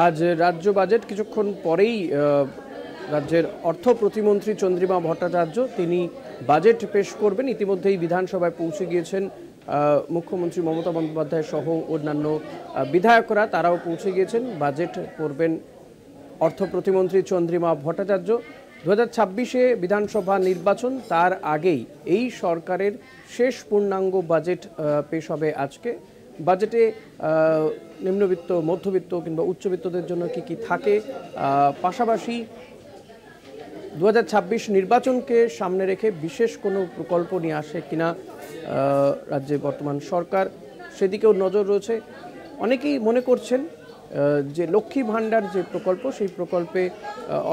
আজ রাজ্য বাজেট কিছুক্ষণ পরেই রাজ্যের অর্থ প্রতিমন্ত্রী চন্দ্রিমা ভট্টাচার্য তিনি বাজেট পেশ করবেন। ইতিমধ্যেই বিধানসভায় পৌঁছে গিয়েছেন মুখ্যমন্ত্রী মমতা বন্দ্যোপাধ্যায় সহ অন্যান্য বিধায়করা, তারাও পৌঁছে গিয়েছেন। বাজেট করবেন অর্থ প্রতিমন্ত্রী চন্দ্রিমা ভট্টাচার্য। 2026-এ বিধানসভা নির্বাচন, তার আগেই এই সরকারের শেষ পূর্ণাঙ্গ বাজেট পেশ হবে আজকে। বাজেটে নিম্নবিত্ত, মধ্যবিত্ত কিংবা উচ্চবিত্তদের জন্য কি কি থাকে, পাশাপাশি 2026 নির্বাচনকে সামনে রেখে বিশেষ কোনো প্রকল্প নিয়ে আসে কিনা রাজ্যে বর্তমান সরকার, সেদিকেও নজর রয়েছে। অনেকেই মনে করছেন যে লক্ষ্মী ভাণ্ডার যে প্রকল্প, সেই প্রকল্পে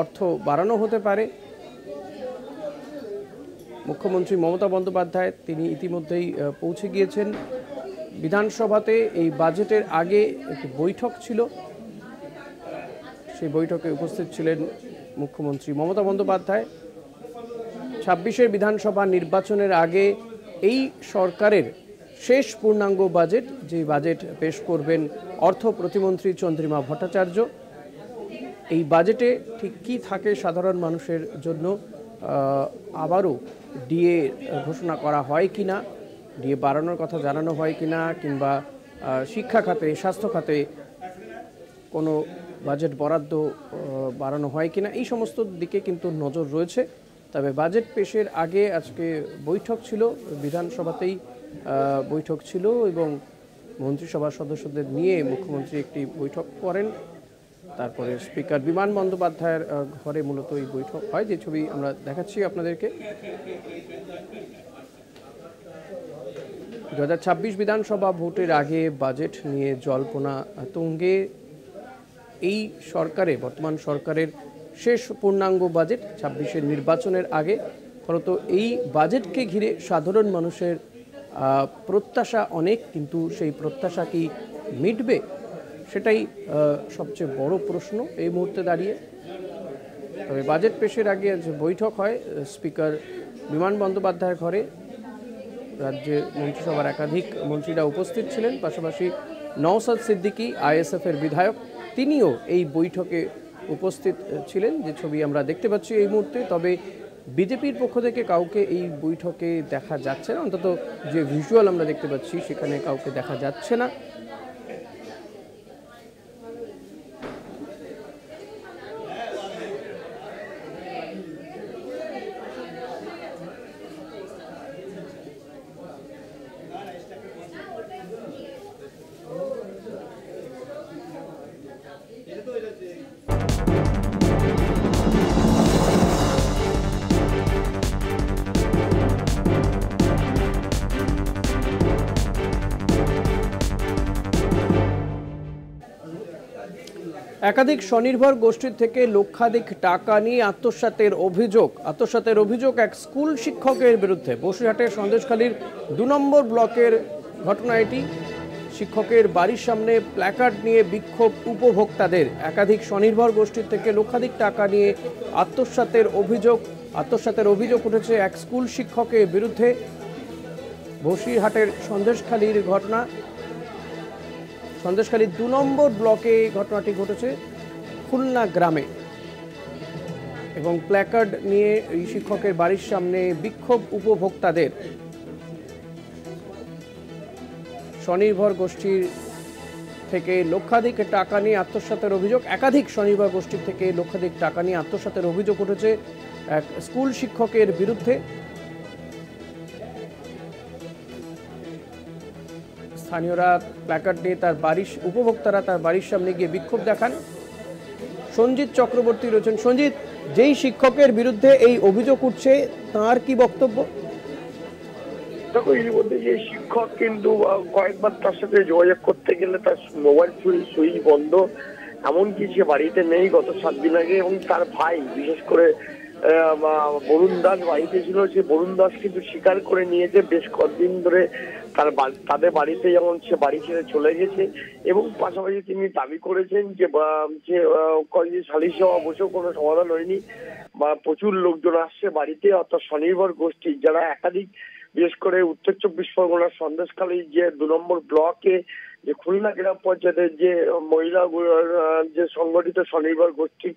অর্থ বাড়ানো হতে পারে। মুখ্যমন্ত্রী মমতা বন্দ্যোপাধ্যায় তিনি ইতিমধ্যেই পৌঁছে গিয়েছেন বিধানসভাতে। এই বাজেটের আগে একটি বৈঠক ছিল, সেই বৈঠকে উপস্থিত ছিলেন মুখ্যমন্ত্রী মমতা বন্দ্যোপাধ্যায়। 26-এর বিধানসভা নির্বাচনের আগে এই সরকারের শেষ পূর্ণাঙ্গ বাজেট, যে বাজেট পেশ করবেন অর্থ প্রতিমন্ত্রী চন্দ্রিমা ভট্টাচার্য। এই বাজেটে ঠিক কী থাকে সাধারণ মানুষের জন্য, আবারও ডিএ ঘোষণা করা হয় কিনা, ডিএ বাড়ানোর কথা জানানো হয় কিনা, কিংবা শিক্ষা খাতে, স্বাস্থ্য খাতে কোনো বাজেট বরাদ্দ বাড়ানো হয় কিনা, এই সমস্ত দিকে কিন্তু নজর রয়েছে। তবে বাজেট পেশের আগে আজকে বৈঠক ছিল, বিধানসভাতেই বৈঠক ছিল এবং মন্ত্রিসভার সদস্যদের নিয়ে মুখ্যমন্ত্রী একটি বৈঠক করেন। তারপরে স্পিকার বিমান বন্দ্যোপাধ্যায়ের ঘরে মূলত এই বৈঠক হয়, যে ছবি আমরা দেখাচ্ছি আপনাদেরকে। 2026 বিধানসভা ভোটের আগে বাজেট নিয়ে জল্পনা তুঙ্গে। এই সরকারে, বর্তমান সরকারের শেষ পূর্ণাঙ্গ বাজেট 26-এর নির্বাচনের আগে। ফলত এই বাজেটকে ঘিরে সাধারণ মানুষের প্রত্যাশা অনেক, কিন্তু সেই প্রত্যাশা কি মিটবে, সেটাই সবচেয়ে বড় প্রশ্ন এই মুহূর্তে দাঁড়িয়ে। তবে বাজেট পেশের আগে আজ বৈঠক হয় স্পিকার বিমান বন্দ্যোপাধ্যায়ের ঘরে। রাজ্যের মন্ত্রিসভার একাধিক মন্ত্রীরা উপস্থিত ছিলেন, পাশাপাশি নওশাদ সিদ্দিকী আইএসএফের বিধায়ক, তিনিও এই বৈঠকে উপস্থিত ছিলেন, যে ছবি আমরা দেখতে পাচ্ছি এই মুহূর্তে। তবে বিজেপির পক্ষ থেকে কাউকে এই বৈঠকে দেখা যাচ্ছে না, অন্তত যে ভিজুয়াল আমরা দেখতে পাচ্ছি সেখানে কাউকে দেখা যাচ্ছে না। একাধিক স্বনির্ভর গোষ্ঠীর থেকে লক্ষাধিক টাকা নিয়ে আত্মসাতের অভিযোগ এক স্কুল শিক্ষকের বিরুদ্ধে। বসিরহাটের সন্দেশখালীর 2 নম্বর ব্লকের ঘটনা এটি। শিক্ষকের বাড়ির সামনে প্ল্যাকার্ড নিয়ে বিক্ষোভ উপভোক্তাদের। একাধিক স্বনির্ভর গোষ্ঠীর থেকে লক্ষাধিক টাকা নিয়ে আত্মসাতের অভিযোগ উঠেছে এক স্কুল শিক্ষকের বিরুদ্ধে। বসিরহাটের সন্দেশখালীর ঘটনা, সন্দেশখালীর 2 নম্বর ব্লকে ঘটনাটি ঘটেছে, খুলনা গ্রামে। এবং প্ল্যাকার্ড নিয়ে এই শিক্ষকের বাড়ির সামনে বিক্ষোভ উপভোক্তাদের। স্বনির্ভর গোষ্ঠীর থেকে লক্ষাধিক টাকা নিয়ে আত্মসাতের অভিযোগ, একাধিক স্বনির্ভর গোষ্ঠীর থেকে লক্ষাধিক টাকা নিয়ে আত্মসাতের অভিযোগ উঠেছে এক স্কুল শিক্ষকের বিরুদ্ধে। স্থানীয়রা প্ল্যাকার্ড নিয়ে উপভোক্তারা তার বাড়ির সামনে গিয়ে বিক্ষোভ দেখান। সঞ্জিত চক্রবর্তী রয়েছেন। সঞ্জিত, যেই শিক্ষকের বিরুদ্ধে এই অভিযোগ উঠছে তার কি বক্তব্য? দেখো, এর মধ্যে যে শিক্ষক কিন্তু কয়েকবার তার সাথে যোগাযোগ করতে গেলে তার মোবাইল সুইচ বন্ধ, এমনকি সে বাড়িতে নেই গত 7 দিন আগে। এবং তার ভাই, বিশেষ করে বরুণ দাস বাড়িতে ছিল, সে বরুণ দাস কিন্তু স্বীকার করে নিয়েছে বেশ কয়েকদিন ধরে তাদের বাড়িতে যেমন সে বাড়ি ছেড়ে চলে গেছে। এবং পাশাপাশি তিনি দাবি করেছেন যে কয়েকদিন সালিশ সভা বসেও কোনো সমাধান হয়নি, বা প্রচুর লোকজন আসছে বাড়িতে, অর্থাৎ স্বনির্ভর গোষ্ঠী যারা একাধিক, বিশেষ করে উত্তর 24 পরগনার সন্দেশখালী যে 2 নম্বর ব্লকে যে খুলনা গ্রাম পঞ্চায়েতের যে মহিলা যে সংগঠিত স্বনির্ভর গোষ্ঠীর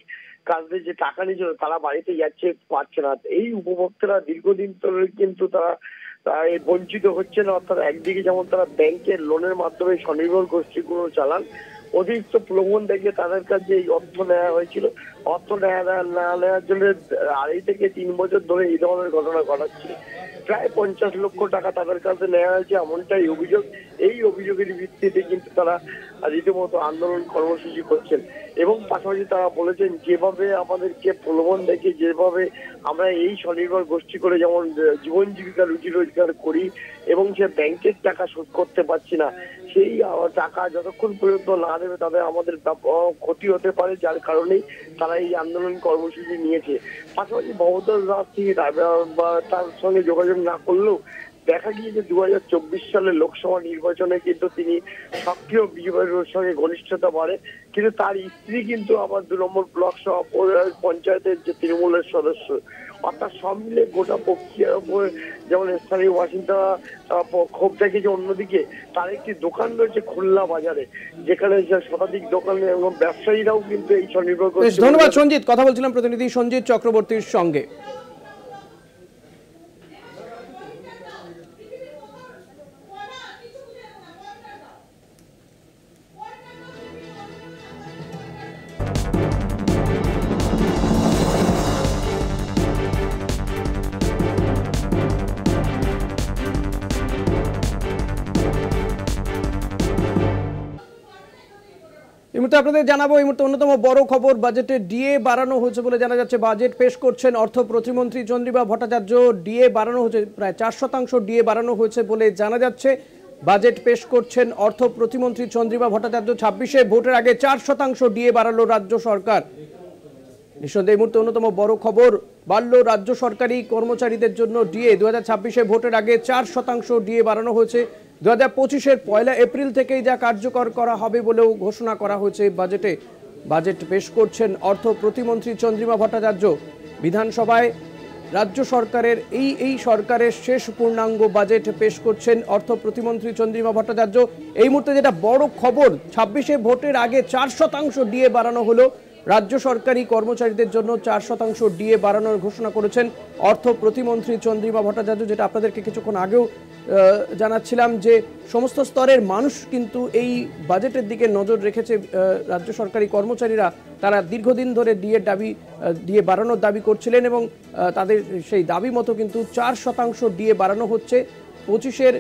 কাজে যে টাকা নিয়েছিল তারা বাড়িতে যাচ্ছে পাচ্ছে না। এই উপভোক্তারা দীর্ঘদিন ধরে কিন্তু তারা বঞ্চিত হচ্ছে না। অর্থাৎ একদিকে যেমন তারা ব্যাংকের লোনের মাধ্যমে স্বনির্ভর গোষ্ঠীগুলো চালান, অতিরিক্ত প্রলোভন দেখে তাদের কাছে এই অর্থ নেওয়া হয়েছিল। অর্থ না নেওয়ার জন্য 2.5 থেকে 3 বছর ধরে এই ধরনের ঘটনা ঘটাচ্ছে। প্রায় 50 লক্ষ টাকা তাদের কাছে নেওয়া হয়েছে এমনটাই অভিযোগ। এই অভিযোগের ভিত্তিতে কিন্তু তারা রীতিমতো আন্দোলন কর্মসূচি করছেন এবং পাশাপাশি তারা বলেছেন যেভাবে আমাদেরকে প্রলোভন দেখে যেভাবে আমরা এই স্বনির্ভর গোষ্ঠী করে যেমন জীবন জীবিকা রুজি রোজগার করি এবং সে ব্যাংকের টাকা শোধ করতে পারছি না, সেই টাকা যতক্ষণ পর্যন্ত না দেবে তাদের আমাদের ক্ষতি হতে পারে, যার কারণেই তারা এই আন্দোলন কর্মসূচি নিয়েছে। পাশাপাশি মমতা বা তার সঙ্গে যোগাযোগ না করলেও দেখা গিয়েছে 2024 সালের লোকসভা নির্বাচনে কিন্তু তিনি সক্রিয় বিজেপির সঙ্গে ঘনিষ্ঠতা বাড়ে, কিন্তু তার স্ত্রী কিন্তু আবার 2 নম্বর ব্লক পঞ্চায়েতের যে তৃণমূলের সদস্য। অর্থাৎ সব মিলে গোটা প্রক্রিয়ার উপরে যেমন স্থানীয় বাসিন্দারা ক্ষোভ দেখেছে, অন্যদিকে তার একটি দোকান রয়েছে খুলনা বাজারে, যেখানে শতাধিক দোকান এবং ব্যবসায়ীরাও কিন্তু এই স্বনির্ভর গোষ্ঠী। ধন্যবাদ সঞ্জিত। কথা বলছিলাম প্রতিনিধি সঞ্জিত চক্রবর্তীর সঙ্গে। এই মুহূর্তে আপনাদের জানাবো, এই মুহূর্তে অন্যতম বড় খবর, বাজেটে ডিএ বাড়ানো হয়েছে বলে জানা যাচ্ছে। বাজেট পেশ করছেন অর্থ প্রতিমন্ত্রী চন্দ্রিমা ভট্টাচার্য। ডিএ বাড়ানো হয়েছে, প্রায় 4% ডিএ বাড়ানো হয়েছে বলে জানা যাচ্ছে। বাজেট পেশ করছেন অর্থ প্রতিমন্ত্রী চন্দ্রিমা ভট্টাচার্য। 26-এ ভোটের আগে 4% ডিএ বাড়ালো রাজ্য সরকার। নিঃসন্দেহে এই মুহূর্তে অন্যতম বড় খবর, বাড়ল রাজ্য সরকারি কর্মচারীদের জন্য ডিএ। 2026-এ ভোটের আগে 4% ডিএ বাড়ানো হয়েছে। 2025-এর 1 এপ্রিল থেকেই যা কার্যকর করা হবে বলেও ঘোষণা করা হয়েছে বাজেটে। বাজেট পেশ করছেন অর্থ প্রতিমন্ত্রী চন্দ্রিমা ভট্টাচার্য। বিধানসভায় রাজ্য সরকারের এই সরকারের শেষ পূর্ণাঙ্গ বাজেট পেশ করছেন অর্থ প্রতিমন্ত্রী চন্দ্রিমা ভট্টাচার্য। এই মুহূর্তে যেটা বড় খবর, 26-এ ভোটের আগে 4% ডিএ বাড়ানো হলো। রাজ্য সরকারি কর্মচারীদের জন্য 4% ডিএ বাড়ানোর ঘোষণা করেছেন অর্থ প্রতিমন্ত্রী চন্দ্রিমা ভট্টাচার্য। যেটা আপনাদেরকে কিছুক্ষণ আগেও জানাচ্ছিলাম যে সমস্ত স্তরের মানুষ কিন্তু এই বাজেটের দিকে নজর রেখেছে। রাজ্য সরকারি কর্মচারীরা তারা দীর্ঘদিন ধরে ডিএ বাড়ানোর দাবি করছিলেন এবং তাদের সেই দাবি মতো কিন্তু 4% ডিএ বাড়ানো হচ্ছে। 25-এর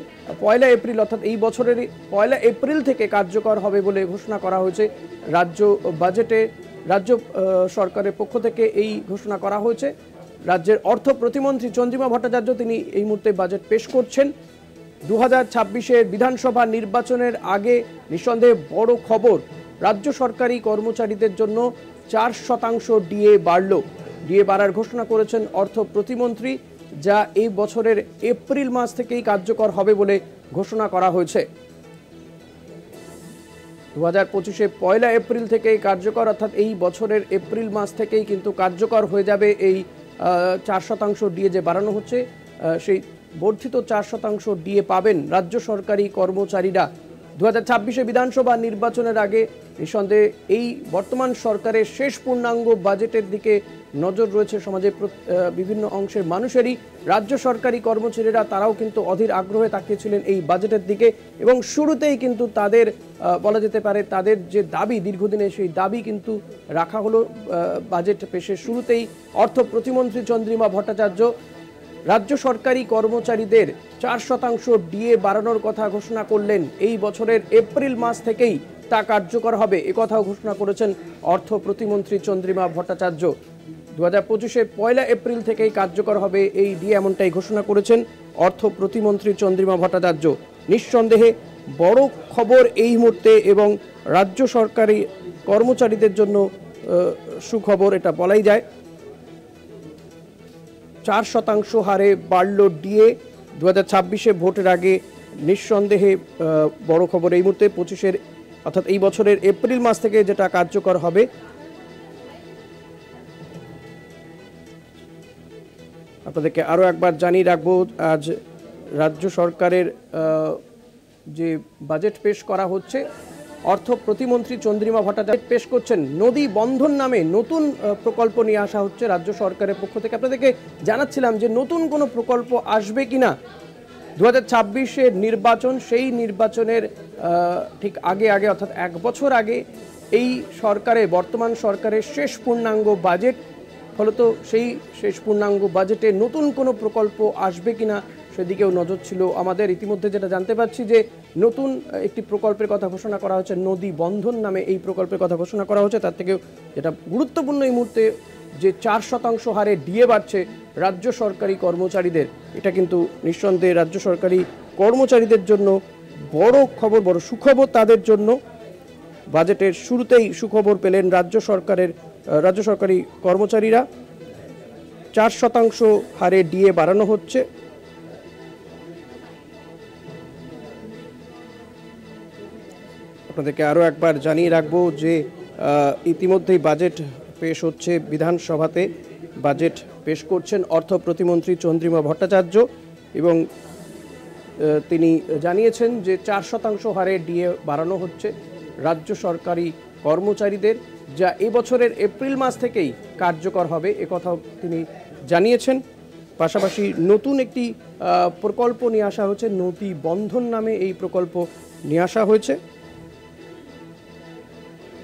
1 এপ্রিল অর্থাৎ এই বছরের 1 এপ্রিল থেকে কার্যকর হবে বলে ঘোষণা করা হয়েছে। রাজ্য সরকারের পক্ষ থেকে এই ঘোষণা করা হয়েছে। রাজ্যের অর্থ প্রতিমন্ত্রী চন্দ্রিমা ভট্টাচার্য তিনি এই মুহূর্তে বাজেট পেশ করছেন। 2026-এর বিধানসভা নির্বাচনের আগে নিঃসন্দেহে বড় খবর, রাজ্য সরকারি কর্মচারীদের জন্য 4% ডিএ বাড়ল। ডিএ বাড়ার ঘোষণা করেছেন অর্থ প্রতিমন্ত্রী, যা এই বছরের এপ্রিল মাস থেকেই কার্যকর হবে বলে ঘোষণা করা হয়েছে। 2025-এ 1 এপ্রিল থেকেই কার্যকর, অর্থাৎ এই বছরের এপ্রিল মাস থেকেই কিন্তু কার্যকর হয়ে যাবে এই 4% ডিএ যে বাড়ানো হচ্ছে। সেই বর্ধিত 4% ডিএ পাবেন রাজ্য সরকারি কর্মচারীরা। 2026-এ বিধানসভা নির্বাচনের আগে নিঃসন্দেহে এই বর্তমান সরকারের শেষ পূর্ণাঙ্গ বাজেটের দিকে নজর রয়েছে সমাজের বিভিন্ন অংশের মানুষেরই। রাজ্য সরকারি কর্মচারীরা তারাও কিন্তু অধীর আগ্রহে তাকিয়েছিলেন এই বাজেটের দিকে এবং শুরুতেই কিন্তু তাদের বলা যেতে পারে তাদের যে দাবি দীর্ঘদিনের সেই দাবি কিন্তু রাখা হলো বাজেট পেশের শুরুতেই। অর্থ প্রতিমন্ত্রী চন্দ্রিমা ভট্টাচার্য রাজ্য সরকারি কর্মচারীদের 4% ডিএ বাড়ানোর কথা ঘোষণা করলেন। এই বছরের এপ্রিল মাস থেকেই তা কার্যকর হবে, একথাও ঘোষণা করেছেন অর্থ প্রতিমন্ত্রী চন্দ্রিমা ভট্টাচার্য। 2025-এর 1 এপ্রিল থেকেই কার্যকর হবে এই ডিএ, এমনটাই ঘোষণা করেছেন অর্থ প্রতিমন্ত্রী চন্দ্রিমা ভট্টাচার্য। নিঃসন্দেহে বড় খবর এই মুহূর্তে এবং রাজ্য সরকারি কর্মচারীদের জন্য সুখবর এটা বলাই যায়। 4% হারে বাড়ল ডিএ 2026-এ ভোটের আগে। নিঃসন্দেহে বড় খবর এই মুহূর্তে 25-এর অর্থাৎ এই বছরের এপ্রিল মাস থেকে যেটা কার্যকর হবে। আপনাদেরকে আরও একবার জানিয়ে রাখবো, আজ রাজ্য সরকারের যে বাজেট পেশ করা হচ্ছে, অর্থ প্রতিমন্ত্রী চন্দ্রিমা ভট্টাচার্য পেশ করছেন। নদী বন্ধন নামে নতুন প্রকল্প নিয়ে আসা হচ্ছে রাজ্য সরকারের পক্ষ থেকে। আপনাদেরকে জানাচ্ছিলাম যে নতুন কোনো প্রকল্প আসবে কিনা। 2026-এর নির্বাচন, সেই নির্বাচনের ঠিক আগে অর্থাৎ 1 বছর আগে এই সরকারের, বর্তমান সরকারের শেষ পূর্ণাঙ্গ বাজেট। ফলত সেই শেষ পূর্ণাঙ্গ বাজেটে নতুন কোনো প্রকল্প আসবে কিনা সেদিকেও নজর ছিল আমাদের। ইতিমধ্যে যেটা জানতে পারছি যে নতুন একটি প্রকল্পের কথা ঘোষণা করা হচ্ছে, নদী বন্ধন নামে এই প্রকল্পের কথা ঘোষণা করা হচ্ছে। তার থেকেও যেটা গুরুত্বপূর্ণ এই মুহূর্তে, যে 4% হারে ডিএ বাড়ছে রাজ্য সরকারি কর্মচারীদের। এটা কিন্তু নিঃসন্দেহে রাজ্য সরকারি কর্মচারীদের জন্য বড় খবর, বড় সুখবর তাদের জন্য। বাজেটের শুরুতেই সুখবর পেলেন রাজ্য সরকারি কর্মচারীরা। 4% হারে ডিএ বাড়ানো হচ্ছে। আপনাদেরকে আরও একবার জানিয়ে রাখবো যে ইতিমধ্যেই বাজেট পেশ হচ্ছে বিধানসভাতে। বাজেট পেশ করছেন অর্থ প্রতিমন্ত্রী চন্দ্রিমা ভট্টাচার্য এবং তিনি জানিয়েছেন যে 4% হারে ডিএ বাড়ানো হচ্ছে রাজ্য সরকারি কর্মচারীদের, যা এবছরের এপ্রিল মাস থেকেই কার্যকর হবে, একথাও তিনি জানিয়েছেন। পাশাপাশি নতুন একটি প্রকল্প নিয়ে আসা হচ্ছে, নদী বন্ধন নামে এই প্রকল্প নিয়ে আসা হয়েছে।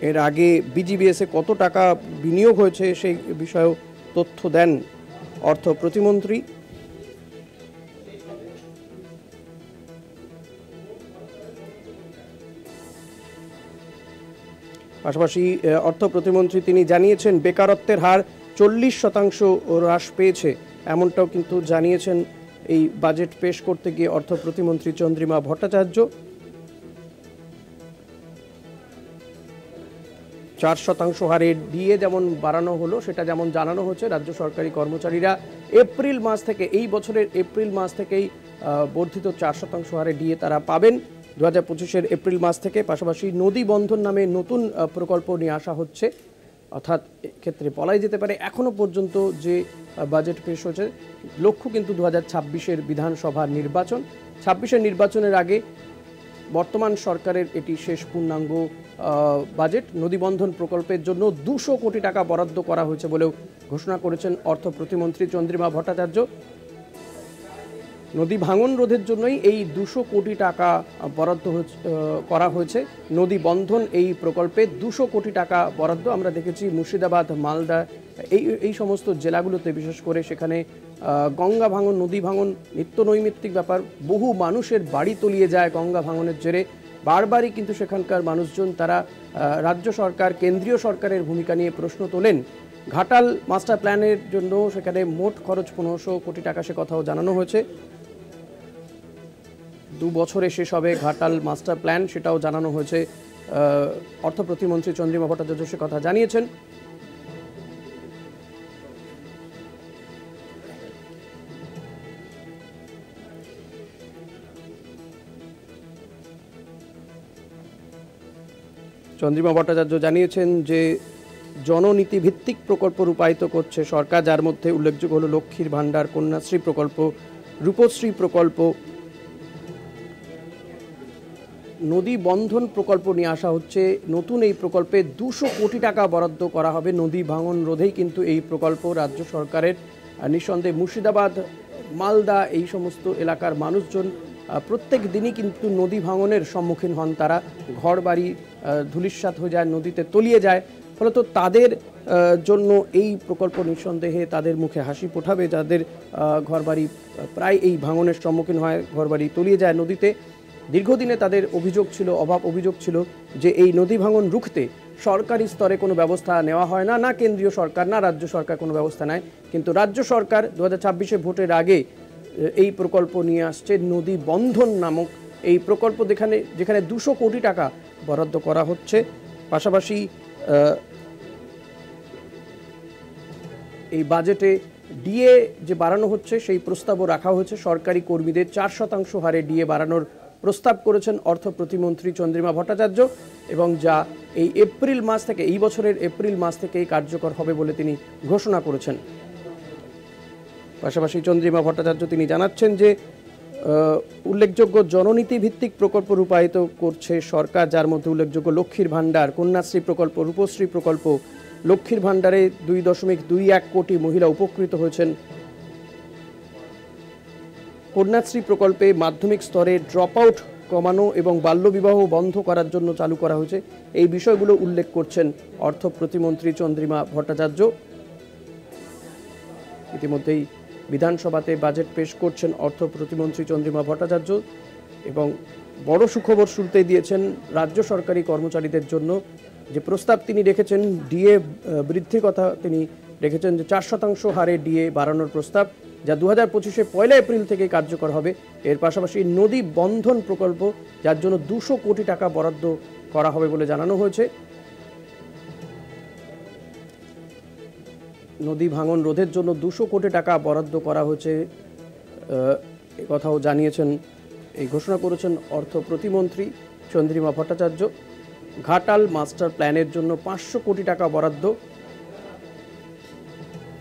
এর আগে বিজিবিএসে কত টাকা বিনিয়োগ হয়েছে সেই বিষয়েও তথ্য দেন অর্থ প্রতিমন্ত্রী। পাশাপাশি অর্থ প্রতিমন্ত্রী তিনি জানিয়েছেন বেকারত্বের হার 40% হ্রাস পেয়েছে, এমনটাও কিন্তু জানিয়েছেন এই বাজেট পেশ করতে গিয়ে অর্থ প্রতিমন্ত্রী চন্দ্রিমা ভট্টাচার্য। 4% হারে ডিএ যেমন বাড়ানো হলো, সেটা যেমন জানানো হচ্ছে, রাজ্য সরকারি কর্মচারীরা এপ্রিল মাস থেকে, এই বছরের এপ্রিল মাস থেকেই বর্ধিত 4% হারে ডিএ তারা পাবেন 2025-এর এপ্রিল মাস থেকে। পাশাপাশি নদী বন্ধন নামে নতুন প্রকল্প নিয়ে আসা হচ্ছে। অর্থাৎ এক্ষেত্রে বলাই যেতে পারে এখনও পর্যন্ত যে বাজেট পেশ হচ্ছে, লক্ষ্য কিন্তু 2026-এর বিধানসভা নির্বাচন। 26-এর নির্বাচনের আগে বর্তমান সরকারের এটি শেষ পূর্ণাঙ্গ বাজেট। নদীবন্ধন প্রকল্পের জন্য 200 কোটি টাকা বরাদ্দ করা হয়েছে বলেও ঘোষণা করেছেন অর্থ প্রতিমন্ত্রী চন্দ্রিমা ভট্টাচার্য। নদী ভাঙন রোধের জন্যই এই 200 কোটি টাকা বরাদ্দ করা হয়েছে। নদী বন্ধন এই প্রকল্পে 200 কোটি টাকা বরাদ্দ আমরা দেখেছি মুর্শিদাবাদ, মালদা এই সমস্ত জেলাগুলোতে, বিশেষ করে সেখানে গঙ্গা ভাঙন, নদী ভাঙন নিত্য নৈমিত্তিক ব্যাপার। বহু মানুষের বাড়ি তলিয়ে যায় গঙ্গা ভাঙনের জেরে। বারবারই কিন্তু সেখানকার মানুষজন তারা রাজ্য সরকার, কেন্দ্রীয় সরকারের ভূমিকা নিয়ে প্রশ্ন তোলেন। ঘাটাল মাস্টার প্ল্যানের জন্য সেখানে মোট খরচ 1500 কোটি টাকা, সে কথাও জানানো হয়েছে। 2 বছরে শেষ হবে ঘাটাল মাস্টার প্ল্যান, সেটাও জানানো হয়েছে। অর্থ প্রতিমন্ত্রী চন্দ্রিমা ভট্টাচার্য সে কথা জানিয়েছেন। চন্দ্রিমা ভট্টাচার্য জানিয়েছেন যে জননীতি ভিত্তিক প্রকল্প রূপায়িত করছে সরকার, যার মধ্যে উল্লেখযোগ্য হল লক্ষ্মীর ভাণ্ডার, কন্যাশ্রী প্রকল্প, রূপশ্রী প্রকল্প। নদী বন্ধন প্রকল্প নিয়ে আসা হচ্ছে নতুন এই প্রকল্পে 200 কোটি টাকা বরাদ্দ করা হবে। নদী ভাঙন রোধেই কিন্তু এই প্রকল্প রাজ্য সরকারের। নিঃসন্দেহে মুর্শিদাবাদ, মালদা এই সমস্ত এলাকার মানুষজন প্রত্যেক দিনই কিন্তু নদী ভাঙনের সম্মুখীন হন। তারা ঘর বাড়ি ধূলিসাৎ হয়ে যায়, নদীতে তলিয়ে যায়। ফলত তাদের জন্য এই প্রকল্প নিঃসন্দেহে তাদের মুখে হাসি ফোটাবে, যাদের ঘরবাড়ি প্রায় এই ভাঙনের সম্মুখীন হয়, ঘরবাড়ি তলিয়ে যায় নদীতে। দীর্ঘদিনে তাদের অভিযোগ ছিল যে এই নদী ভাঙন রুখতে সরকারি স্তরে কোনো ব্যবস্থা নেওয়া হয় না, না কেন্দ্রীয় সরকার না রাজ্য সরকার কোনো ব্যবস্থা নেয়। কিন্তু রাজ্য সরকার 2026-এ ভোটের আগে এই প্রকল্প নিয়ে আসছে, নদী বন্ধন নামক এই প্রকল্প, যেখানে 200 কোটি টাকা বরাদ্দ করা হচ্ছে। পাশাপাশি এই বাজেটে ডিএ যে বাড়ানো হচ্ছে সেই প্রস্তাবও রাখা হয়েছে। সরকারি কর্মীদের 4% হারে ডিএ বাড়ানোর প্রস্তাব করেছেন অর্থ প্রতিমন্ত্রী চন্দ্রিমা ভট্টাচার্য, এবং যা এই এপ্রিল মাস থেকে, এই বছরের এপ্রিল মাস থেকেই কার্যকর হবে বলে তিনি ঘোষণা করেছেন। পাশাপাশি চন্দ্রিমা ভট্টাচার্য তিনি জানাচ্ছেন যে উল্লেখযোগ্য জননীতি ভিত্তিক প্রকল্প রূপায়িত করছে সরকার, যার মধ্যে উল্লেখযোগ্য লক্ষ্মীর ভাণ্ডার, কন্যাশ্রী প্রকল্প, রূপশ্রী প্রকল্প। লক্ষ্মীর ভাণ্ডারে 2.21 কোটি মহিলা উপকৃত হয়েছেন। কন্যাশ্রী প্রকল্পে মাধ্যমিক স্তরে ড্রপ আউট কমানো এবং বাল্যবিবাহ বন্ধ করার জন্য চালু করা হয়েছে। এই বিষয়গুলো উল্লেখ করছেন অর্থ প্রতিমন্ত্রী চন্দ্রিমা ভট্টাচার্য। ইতিমধ্যেই বিধানসভাতে বাজেট পেশ করছেন অর্থ প্রতিমন্ত্রী চন্দ্রিমা ভট্টাচার্য এবং বড় সুখবর শুরুতেই দিয়েছেন রাজ্য সরকারি কর্মচারীদের জন্য। যে প্রস্তাব তিনি রেখেছেন ডিএ বৃদ্ধির কথা তিনি রেখেছেন, যে 4% হারে ডিএ বাড়ানোর প্রস্তাব, যা 2025-এ 1 এপ্রিল থেকে কার্যকর হবে। এর পাশাপাশি নদী বন্ধন প্রকল্প, যার জন্য 200 কোটি টাকা বরাদ্দ করা হবে বলে জানানো হয়েছে। নদী ভাঙন রোধের জন্য 200 কোটি টাকা বরাদ্দ করা হয়েছে, কথাও জানিয়েছেন, এই ঘোষণা করেছেন অর্থ প্রতিমন্ত্রী চন্দ্রিমা ভট্টাচার্য। ঘাটাল মাস্টার প্ল্যানের জন্য 500 কোটি টাকা বরাদ্দ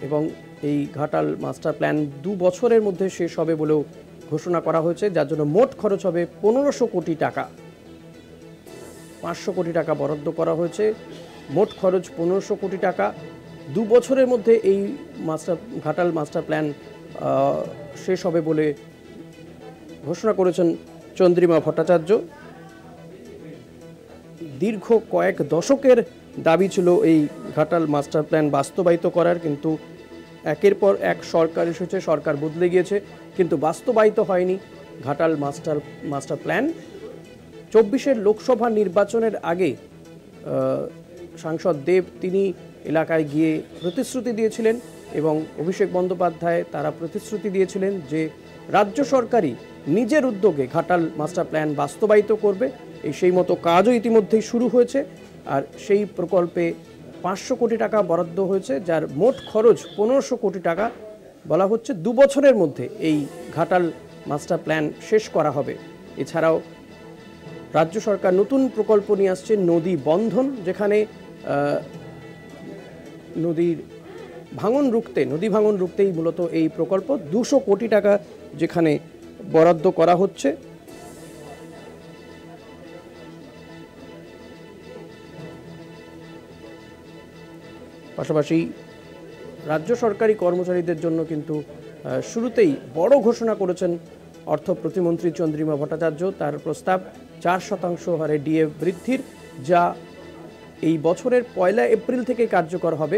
এবং এই ঘাটাল মাস্টার প্ল্যান 2 বছরের মধ্যে শেষ হবে বলেও ঘোষণা করা হয়েছে, যার জন্য মোট খরচ হবে 1500 কোটি টাকা। 500 কোটি টাকা বরাদ্দ করা হয়েছে, মোট খরচ 1500 কোটি টাকা। 2 বছরের মধ্যে এই ঘাটাল মাস্টার প্ল্যান শেষ হবে বলে ঘোষণা করেছেন চন্দ্রিমা ভট্টাচার্য। দীর্ঘ কয়েক দশকের দাবি ছিল এই ঘাটাল মাস্টার প্ল্যান বাস্তবায়িত করার, কিন্তু একের পর এক সরকার এসেছে, সরকার বদলে গিয়েছে, কিন্তু বাস্তবায়িত হয়নি ঘাটাল মাস্টার প্ল্যান। 24-এর লোকসভা নির্বাচনের আগে সাংসদ দেব তিনি এলাকায় গিয়ে প্রতিশ্রুতি দিয়েছিলেন এবং অভিষেক বন্দ্যোপাধ্যায় তারা প্রতিশ্রুতি দিয়েছিলেন যে রাজ্য সরকারই নিজের উদ্যোগে ঘাটাল মাস্টার প্ল্যান বাস্তবায়িত করবে। সেই মতো কাজও ইতিমধ্যেই শুরু হয়েছে, আর সেই প্রকল্পে 500 কোটি টাকা বরাদ্দ হয়েছে, যার মোট খরচ 1500 কোটি টাকা। বলা হচ্ছে 2 বছরের মধ্যে এই ঘাটাল মাস্টার প্ল্যান শেষ করা হবে। এছাড়াও রাজ্য সরকার নতুন প্রকল্প নিয়ে আসছে নদী বন্ধন, যেখানে নদী ভাঙন রুখতেই মূলত এই প্রকল্প। 200 কোটি টাকা যেখানে বরাদ্দ করা হচ্ছে। পাশাপাশি রাজ্য সরকারি কর্মচারীদের জন্য কিন্তু শুরুতেই বড় ঘোষণা করেছেন অর্থ প্রতিমন্ত্রী চন্দ্রিমা ভট্টাচার্য। তার প্রস্তাব 4% হারে ডিএ বৃদ্ধির, যা এই বছরের 1 এপ্রিল থেকে কার্যকর হবে।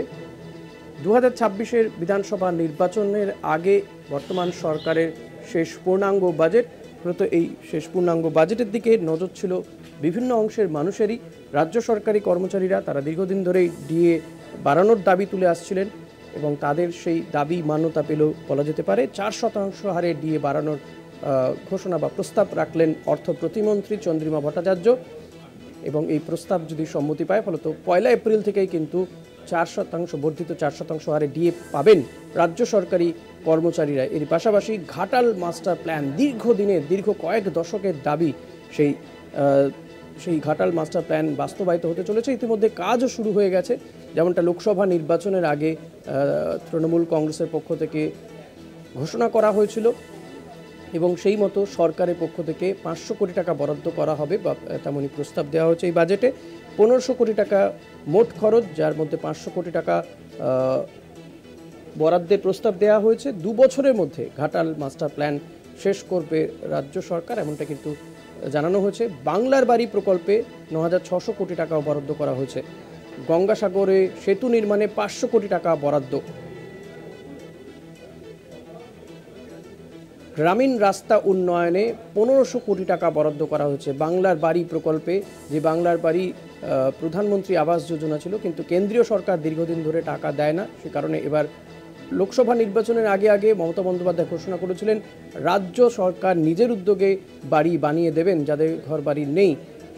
2026-এর বিধানসভা নির্বাচনের আগে বর্তমান সরকারের শেষ পূর্ণাঙ্গ বাজেট। মূলত এই শেষ পূর্ণাঙ্গ বাজেটের দিকে নজর ছিল বিভিন্ন অংশের মানুষেরই। রাজ্য সরকারি কর্মচারীরা তারা দীর্ঘদিন ধরেই ডিএ বাড়ানোর দাবি তুলে আসছিলেন এবং তাদের সেই দাবি মান্যতা পেল বলা যেতে পারে। 4% হারে ডিএ বাড়ানোর ঘোষণা বা প্রস্তাব রাখলেন অর্থ প্রতিমন্ত্রী চন্দ্রিমা ভট্টাচার্য এবং এই প্রস্তাব যদি সম্মতি পায় ফলত 1 এপ্রিল থেকেই কিন্তু 4% বর্ধিত 4% হারে ডিএ পাবেন রাজ্য সরকারি কর্মচারীরা। এর পাশাপাশি ঘাটাল মাস্টার প্ল্যান দীর্ঘ কয়েক দশকের দাবি, সেই ঘাটাল মাস্টার প্ল্যান বাস্তবায়িত হতে চলেছে। ইতিমধ্যে কাজও শুরু হয়ে গেছে, যেমনটা লোকসভা নির্বাচনের আগে তৃণমূল কংগ্রেসের পক্ষ থেকে ঘোষণা করা হয়েছিল এবং সেই মতো সরকারের পক্ষ থেকে 500 কোটি টাকা বরাদ্দ করা হবে বা তেমনই প্রস্তাব দেওয়া হয়েছে এই বাজেটে। 1500 কোটি টাকা মোট খরচ, যার মধ্যে 500 কোটি টাকা বরাদ্দের প্রস্তাব দেওয়া হয়েছে। 2 বছরের মধ্যে ঘাটাল মাস্টার প্ল্যান শেষ করবে রাজ্য সরকার, এমনটা কিন্তু জানানো হয়েছে। বাংলার বাড়ি প্রকল্পে 9600 কোটি টাকাও বরাদ্দ করা হয়েছে। গঙ্গাসাগরে সেতু নির্মাণে 500 কোটি টাকা বরাদ্দ। গ্রামীণ রাস্তা উন্নয়নে 1500 কোটি টাকা বরাদ্দ করা হয়েছে। বাংলার বাড়ি প্রকল্পে, যে বাংলার বাড়ি প্রধানমন্ত্রী আবাস যোজনা ছিল, কিন্তু কেন্দ্রীয় সরকার দীর্ঘদিন ধরে টাকা দেয় না, সে কারণে এবার লোকসভা নির্বাচনের আগে মমতা বন্দ্যোপাধ্যায় ঘোষণা করেছিলেন রাজ্য সরকার নিজের উদ্যোগে বাড়ি বানিয়ে দেবেন যাদের ঘর বাড়ি নেই।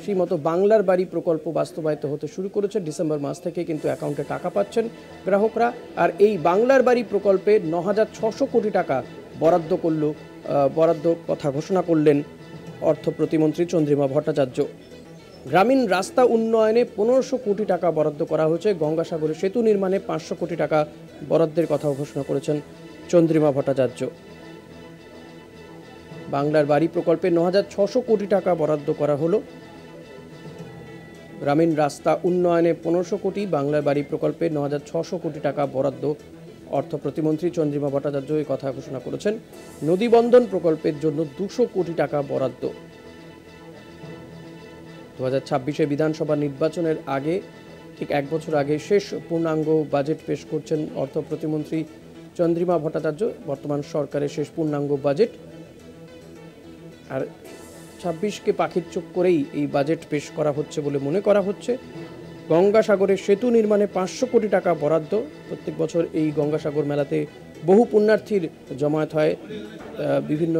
সেই মতো বাংলার বাড়ি প্রকল্প বাস্তবায়িত হতে শুরু করেছে। ডিসেম্বর মাস থেকে কিন্তু অ্যাকাউন্টে টাকা পাচ্ছেন গ্রাহকরা। আর এই বাংলার বাড়ি প্রকল্পে 9600 কোটি টাকা বরাদ্দ কথা ঘোষণা করলেন অর্থ প্রতিমন্ত্রী চন্দ্রিমা ভট্টাচার্য। গ্রামীণ রাস্তা উন্নয়নে 1500 কোটি টাকা বরাদ্দ করা হয়েছে। গঙ্গাসাগরে সেতু নির্মাণে 500 কোটি টাকা বরাদ্দের কথাও ঘোষণা করেছেন চন্দ্রিমা ভট্টাচার্য। বাংলার বাড়ি প্রকল্পে ৯,৬০০ কোটি টাকা বরাদ্দ করা হলো। গ্রামীণ রাস্তা উন্নয়নে ১৫০০ কোটি, বাংলার বাড়ি প্রকল্পে ৯,৬০০ কোটি টাকা বরাদ্দ। অর্থ প্রতিমন্ত্রী চন্দ্রিমা ভট্টাচার্য এই কথা ঘোষণা করেছেন। নদী বন্ধন প্রকল্পের জন্য ২০০ কোটি টাকা বরাদ্দ। ২০২৬ বিধানসভা নির্বাচনের আগে, ঠিক এক বছর আগে শেষ পূর্ণাঙ্গ বাজেট পেশ করছেন অর্থ প্রতিমন্ত্রী চন্দ্রিমা ভট্টাচার্য। বর্তমান সরকারের শেষ পূর্ণাঙ্গ বাজেট, আর ২৬কে পাখির চোখ করেই এই বাজেট পেশ করা হচ্ছে বলে মনে করা হচ্ছে। গঙ্গাসাগরে সেতু নির্মাণে ৫০০ কোটি টাকা বরাদ্দ। প্রত্যেক বছর এই গঙ্গাসাগর মেলাতে বহু পুণ্যার্থীর জমায়েত হয়। বিভিন্ন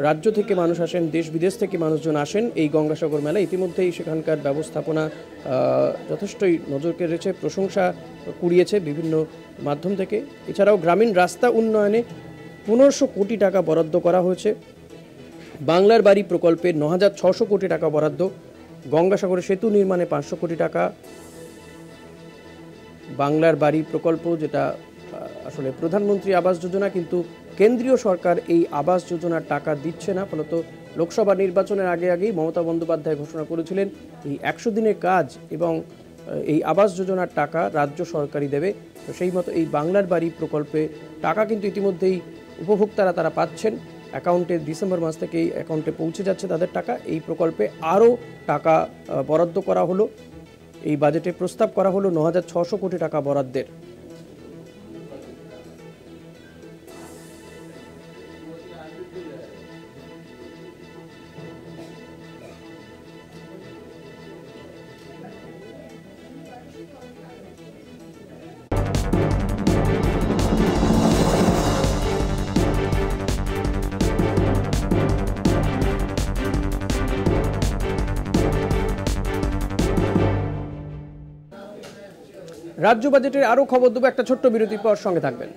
রাজ্য থেকে মানুষ আসেন, দেশ বিদেশ থেকে মানুষজন আসেন এই গঙ্গাসাগর মেলা। ইতিমধ্যেই সেখানকার ব্যবস্থাপনা যথেষ্টই নজর কেড়েছে, প্রশংসা কুড়িয়েছে বিভিন্ন মাধ্যম থেকে। এছাড়াও গ্রামীণ রাস্তা উন্নয়নে ১৫০০ কোটি টাকা বরাদ্দ করা হয়েছে। বাংলার বাড়ি প্রকল্পে ৯,৬০০ কোটি টাকা বরাদ্দ। গঙ্গাসাগরে সেতু নির্মাণে ৫০০ কোটি টাকা। বাংলার বাড়ি প্রকল্প, যেটা আসলে প্রধানমন্ত্রী আবাস যোজনা, কিন্তু কেন্দ্রীয় সরকার এই আবাস যোজনার টাকা দিচ্ছে না। ফলত লোকসভা নির্বাচনের আগেই মমতা বন্দ্যোপাধ্যায় ঘোষণা করেছিলেন এই ১০০ দিনের কাজ এবং এই আবাস যোজনার টাকা রাজ্য সরকারই দেবে। তো সেই মতো এই বাংলার বাড়ি প্রকল্পে টাকা কিন্তু ইতিমধ্যেই উপভোক্তারা তারা পাচ্ছেন। অ্যাকাউন্টে ডিসেম্বর মাস থেকে এই অ্যাকাউন্টে পৌঁছে যাচ্ছে তাদের টাকা। এই প্রকল্পে আরও টাকা বরাদ্দ করা হলো। এই বাজেটে প্রস্তাব করা হলো ৯,৬০০ কোটি টাকা বরাদ্দের। রাজ্য বাজেটের আরও খবর দেবো একটা ছোট্ট বিরতির পর, সঙ্গে থাকবেন।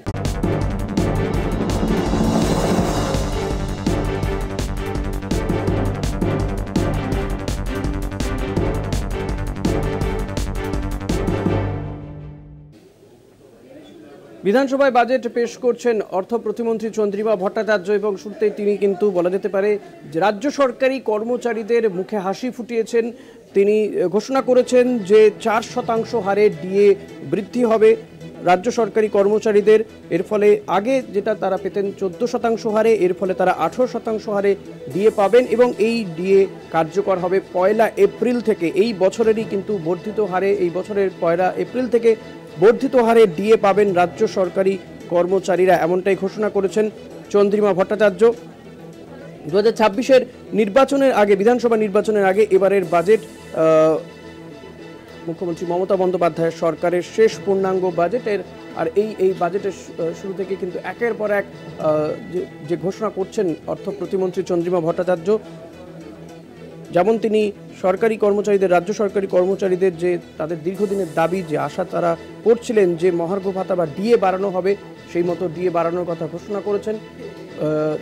বিধানসভায় বাজেট পেশ করছেন অর্থ প্রতিমন্ত্রী চন্দ্রিমা ভট্টাচার্য এবং শুরুতেই তিনি কিন্তু বলা যেতে পারে যে রাজ্য সরকারি কর্মচারীদের মুখে হাসি ফুটিয়েছেন। তিনি ঘোষণা করেছেন যে ৪% হারে ডিএ বৃদ্ধি হবে রাজ্য সরকারি কর্মচারীদের। এর ফলে আগে যেটা তারা পেতেন ১৪% হারে, এর ফলে তারা ১৮% হারে ডিএ পাবেন এবং এই ডিএ কার্যকর হবে ১ এপ্রিল থেকে। এই বছরেরই কিন্তু বর্ধিত হারে, এই বছরের ১ এপ্রিল থেকে বর্ধিত হারে ডিএ পাবেন রাজ্য সরকারি কর্মচারীরা, এমনটাই ঘোষণা করেছেন চন্দ্রিমা ভট্টাচার্য। ২০২৬ নির্বাচনের আগে, বিধানসভা নির্বাচনের আগে এবারের বাজেট মুখ্যমন্ত্রী মমতা বন্দ্যোপাধ্যায়ের সরকারের শেষ পূর্ণাঙ্গ বাজেটের। আর এই বাজেটের শুরু থেকে কিন্তু একের পর এক যে ঘোষণা করছেন অর্থ প্রতিমন্ত্রী চন্দ্রিমা ভট্টাচার্য, যেমন তিনি সরকারি কর্মচারীদের, রাজ্য সরকারি কর্মচারীদের যে তাদের দীর্ঘদিনের দাবি, যে আশা তারা করছিলেন যে মহার্ঘ ভাতা বা ডিএ বাড়ানো হবে, সেই মতো ডিএ বাড়ানোর কথা ঘোষণা করেছেন।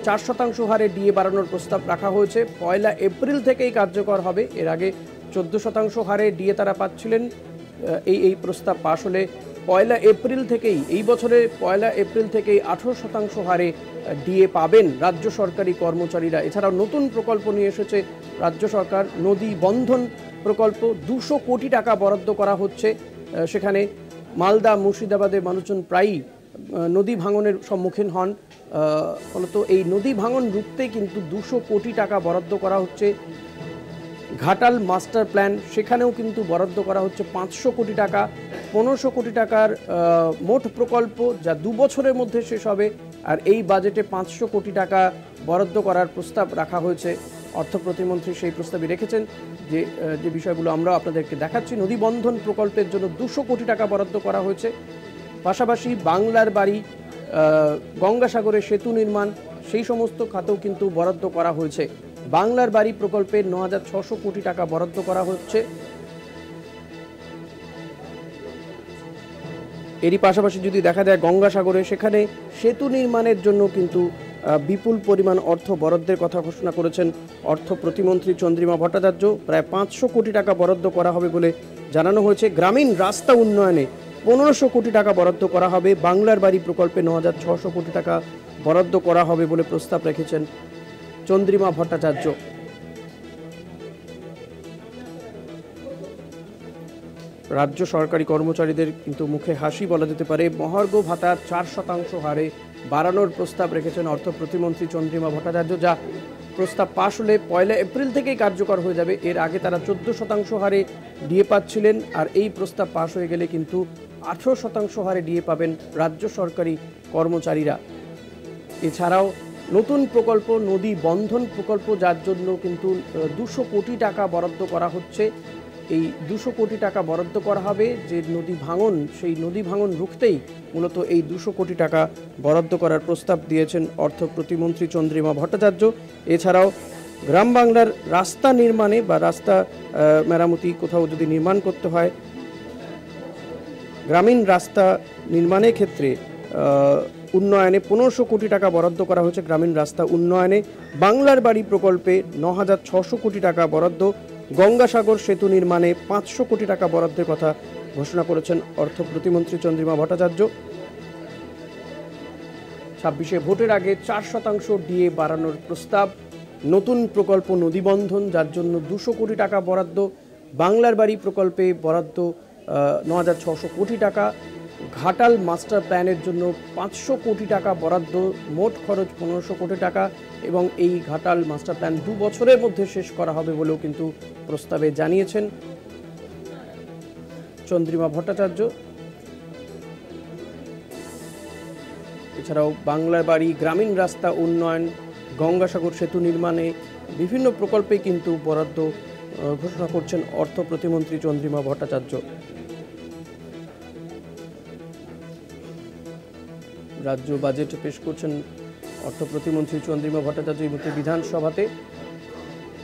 ৪% হারে ডিএ বাড়ানোর প্রস্তাব রাখা হয়েছে। ১ এপ্রিল থেকেই কার্যকর হবে। এর আগে ১৪% হারে ডিএ তারা পাচ্ছিলেন। এই প্রস্তাব পাশ হলে ১ এপ্রিল থেকেই, এই বছরে ১ এপ্রিল থেকেই ১৮% হারে ডিএ পাবেন রাজ্য সরকারি কর্মচারীরা। এছাড়াও নতুন প্রকল্প নিয়ে এসেছে রাজ্য সরকার, নদী বন্ধন প্রকল্প। ২০০ কোটি টাকা বরাদ্দ করা হচ্ছে। সেখানে মালদা, মুর্শিদাবাদের মানুষজন প্রায়ই নদী ভাঙনের সম্মুখীন হন। ফলত এই নদী ভাঙন রুখতে কিন্তু ২০০ কোটি টাকা বরাদ্দ করা হচ্ছে। ঘাটাল মাস্টার প্ল্যান, সেখানেও কিন্তু বরাদ্দ করা হচ্ছে ৫০০ কোটি টাকা। ১৫০০ কোটি টাকার মোট প্রকল্প, যা ২ বছরের মধ্যে শেষ হবে। আর এই বাজেটে ৫০০ কোটি টাকা বরাদ্দ করার প্রস্তাব রাখা হয়েছে। অর্থ প্রতিমন্ত্রী সেই প্রস্তাবই রেখেছেন, যে বিষয়গুলো আমরা আপনাদেরকে দেখাচ্ছি। নদী বন্ধন প্রকল্পের জন্য ২০০ কোটি টাকা বরাদ্দ করা হয়েছে। পাশাপাশি বাংলার বাড়ি, গঙ্গাসাগরে সেতু নির্মাণ, সেই সমস্ত খাতেও কিন্তু বরাদ্দ করা হয়েছে। বাংলার বাড়ি প্রকল্পে ৯,৬০০ কোটি টাকা বরাদ্দ করা হচ্ছে। এরই পাশাপাশি যদি দেখা যায় গঙ্গাসাগরে, সেখানে সেতু নির্মাণের জন্য কিন্তু বিপুল পরিমাণ অর্থ বরাদ্দের কথা ঘোষণা করেছেন অর্থ প্রতিমন্ত্রী চন্দ্রিমা ভট্টাচার্য। প্রায় ৫০০ কোটি টাকা বরাদ্দ করা হবে বলে জানানো হয়েছে। গ্রামীণ রাস্তা উন্নয়নে 1500 কোটি টাকা বরাদ্দ করা হবে। বাংলার বাড়ি প্রকল্পে 9600 কোটি টাকা বরাদ্দ করা হবে বলে প্রস্তাব রেখেছেন চন্দ্রিমা ভট্টাচার্য। রাজ্য সরকারি কর্মচারীদের কিন্তু মুখে হাসি বলা যেতে পারে। মহার্ঘ ভাতা 4% হারে বাড়ানোর প্রস্তাব রেখেছেন অর্থ প্রতিমন্ত্রী চন্দ্রিমা ভট্টাচার্য, যা প্রস্তাব পাশ হলে 1 এপ্রিল থেকেই কার্যকর হয়ে যাবে। এর আগে তারা 14% হারে ডিএ পাচ্ছিলেন, আর এই প্রস্তাব পাশ হয়ে গেলে কিন্তু 18% হারে ডিএ পাবেন রাজ্য সরকারি কর্মচারীরা। এছাড়াও নতুন প্রকল্প নদী বন্ধন প্রকল্প, যার জন্য কিন্তু 200 কোটি টাকা বরাদ্দ করা হচ্ছে। এই 200 কোটি টাকা বরাদ্দ করা হবে। যে নদী ভাঙন, সেই নদী ভাঙন রুখতেই মূলত এই 200 কোটি টাকা বরাদ্দ করার প্রস্তাব দিয়েছেন অর্থ প্রতিমন্ত্রী চন্দ্রিমা ভট্টাচার্য। এছাড়াও গ্রাম বাংলার রাস্তা নির্মাণে বা রাস্তা মেরামতি কোথাও যদি নির্মাণ করতে হয়, গ্রামীণ রাস্তা নির্মাণের ক্ষেত্রে উন্নয়নে 1500 কোটি টাকা বরাদ্দ করা হয়েছে। গ্রামীণ রাস্তা উন্নয়নে বাংলার বাড়ি প্রকল্পে 9600 কোটি টাকা বরাদ্দ। গঙ্গাসাগর সেতু নির্মাণে 500 কোটি টাকা বরাদ্দের কথা ঘোষণা করেছেন অর্থ প্রতিমন্ত্রী চন্দ্রিমা ভট্টাচার্য। 26শে ভোটের আগে 4% ডিএ বাড়ানোর প্রস্তাব। নতুন প্রকল্প নদীবন্ধন, যার জন্য 200 কোটি টাকা বরাদ্দ। বাংলার বাড়ি প্রকল্পে বরাদ্দ 9600 কোটি টাকা। ঘাটাল মাস্টার প্ল্যানের জন্য 500 কোটি টাকা বরাদ্দ, মোট খরচ 1500 কোটি টাকা। এবং এই ঘাটাল মাস্টার প্ল্যান 2 বছরের মধ্যে শেষ করা হবে বলেও কিন্তু প্রস্তাবে জানিয়েছেন চন্দ্রিমা ভট্টাচার্য। এছাড়াও বাংলার বাড়ি, গ্রামীণ রাস্তা উন্নয়ন, গঙ্গাসাগর সেতু নির্মাণে বিভিন্ন প্রকল্পে কিন্তু বরাদ্দ ঘোষণা করছেন অর্থ প্রতিমন্ত্রী চন্দ্রিমা ভট্টাচার্য। রাজ্য বাজেট পেশ করছেন অর্থ প্রতিমন্ত্রী চন্দ্রিমা ভট্টাচার্য এই মুহূর্তে বিধানসভাতে।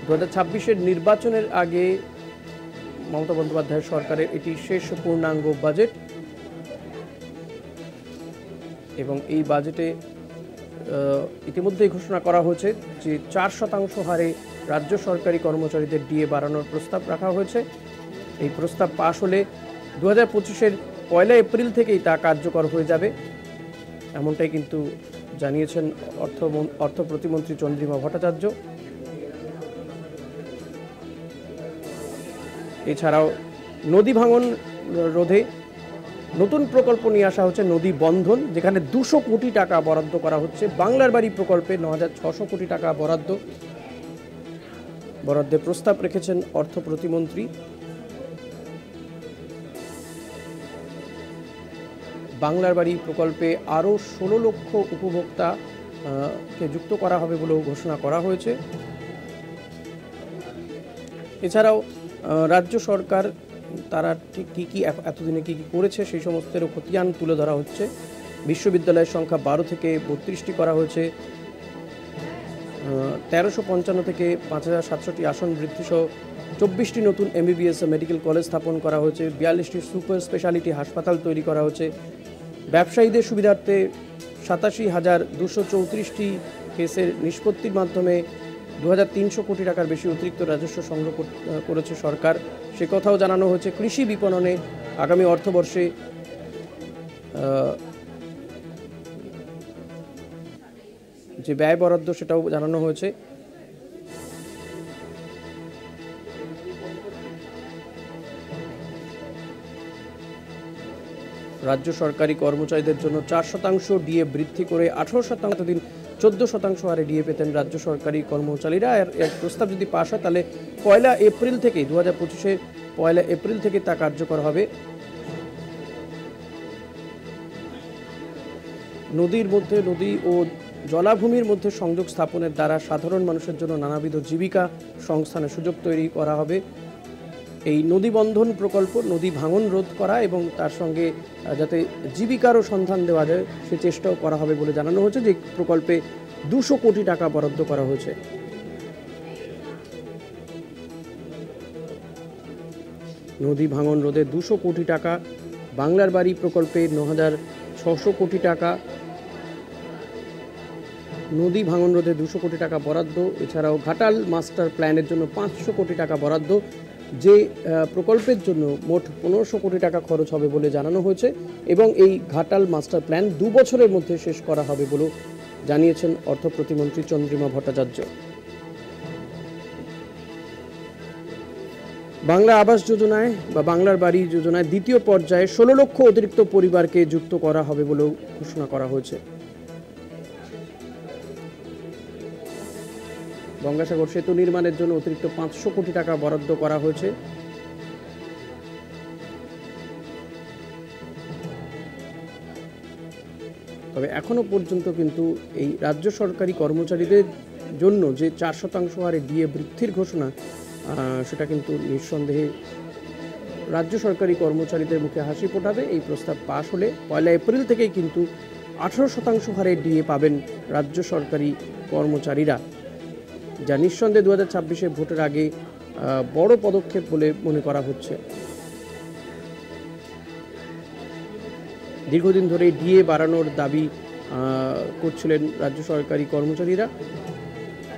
2026-এর নির্বাচনের আগে মমতা বন্দ্যোপাধ্যায়ের সরকারের এটি শেষ পূর্ণাঙ্গ বাজেট এবং এই বাজেটে ইতিমধ্যেই ঘোষণা করা হয়েছে যে 4% হারে রাজ্য সরকারি কর্মচারীদের ডিএ বাড়ানোর প্রস্তাব রাখা হয়েছে। এই প্রস্তাব পাশ হলে 2025-এর 1 এপ্রিল থেকেই তা কার্যকর হয়ে যাবে, এমনটাই কিন্তু জানিয়েছেন অর্থ প্রতিমন্ত্রী চন্দ্রিমা ভট্টাচার্য। এছাড়াও নদী ভাঙন রোধে নতুন প্রকল্প নিয়ে আসা হচ্ছে নদী বন্ধন, যেখানে 200 কোটি টাকা বরাদ্দ করা হচ্ছে। বাংলার বাড়ি প্রকল্পে 9600 কোটি টাকা বরাদ্দের প্রস্তাব রেখেছেন অর্থ প্রতিমন্ত্রী। বাংলার বাড়ি প্রকল্পে আরও 16 লক্ষ উপভোক্তাকে যুক্ত করা হবে বলেও ঘোষণা করা হয়েছে। এছাড়াও রাজ্য সরকার তারা ঠিক কী কী এতদিনে কী কী করেছে সেই সমস্তেরও খতিয়ান তুলে ধরা হচ্ছে। বিশ্ববিদ্যালয়ের সংখ্যা 12 থেকে 32টি করা হয়েছে। 1355 থেকে 5067টি আসন বৃদ্ধি সহ 24টি নতুন MBBS মেডিকেল কলেজ স্থাপন করা হয়েছে। 42টি সুপার স্পেশালিটি হাসপাতাল তৈরি করা হয়েছে। ব্যবসায়ীদের সুবিধার্থে 87,234টি কেসের নিষ্পত্তির মাধ্যমে 2300 কোটি টাকার বেশি অতিরিক্ত রাজস্ব সংগ্রহ করেছে সরকার, সে কথাও জানানো হয়েছে। কৃষি বিপণনে আগামী অর্থবর্ষে যে ব্যয় বরাদ্দ সেটাও জানানো হয়েছে। রাজ্য সরকারি কর্মচারীদের জন্য 4% ডিএ বৃদ্ধি করে 18%, দিন 14% হারে ডিএ পেতেন রাজ্য সরকারি কর্মচারীরা। এর প্রস্তাব যদি পাশ হয় তাহলে 1 এপ্রিল থেকে 2025-এর 1 এপ্রিল থেকে তা কার্যকর হবে। নদী ও জলাভূমির মধ্যে সংযোগ স্থাপনের দ্বারা সাধারণ মানুষের জন্য নানাবিধ জীবিকা সংস্থানের সুযোগ তৈরি করা হবে। এই নদী বন্ধন প্রকল্প নদী ভাঙন রোধ করা এবং তার সঙ্গে যাতে জীবিকারও সন্ধান দেওয়া যায় সে চেষ্টাও করা হবে বলে জানানো হয়েছে। যে প্রকল্পে 200 কোটি টাকা বরাদ্দ করা হয়েছে। নদী ভাঙন রোধে 200 কোটি টাকা, বাংলার বাড়ি প্রকল্পে 9600 কোটি টাকা, নদী ভাঙন রোধে 200 কোটি টাকা বরাদ্দ। এছাড়াও ঘাটাল মাস্টার প্ল্যানের জন্য 500 কোটি টাকা বরাদ্দ। যে প্রকল্পের জন্য মোট 1500 কোটি টাকা খরচ হবে বলে জানানো হয়েছে এবং এই ঘাটাল মাস্টার প্ল্যান 2 বছরের মধ্যে শেষ করা হবে বলে জানিয়েছেন অর্থ প্রতিমন্ত্রী চন্দ্রিমা ভট্টাচার্য। বাংলা আবাস যোজনায় বা বাংলার বাড়ি যোজনায় দ্বিতীয় পর্যায়ে 16 লক্ষ অতিরিক্ত পরিবারকে যুক্ত করা হবে বলেও ঘোষণা করা হয়েছে। গঙ্গাসাগর সেতু নির্মাণের জন্য অতিরিক্ত 500 কোটি টাকা বরাদ্দ করা হয়েছে। তবে এখনো পর্যন্ত কিন্তু এই রাজ্য সরকারি কর্মচারীদের জন্য যে 4% হারে ডিএ বৃদ্ধির ঘোষণা, সেটা কিন্তু নিঃসন্দেহে রাজ্য সরকারি কর্মচারীদের মুখে হাসি ফোটাবে। এই প্রস্তাব পাশ হলে 1 এপ্রিল থেকেই কিন্তু 18% হারে ডিএ পাবেন রাজ্য সরকারি কর্মচারীরা, যা নিঃসন্দেহে 2026 ভোটের আগে বড় পদক্ষেপ বলে মনে করা হচ্ছে। দীর্ঘদিন ধরে ডিএ বাড়ানোর দাবি করছিলেন রাজ্য সরকারি কর্মচারীরা।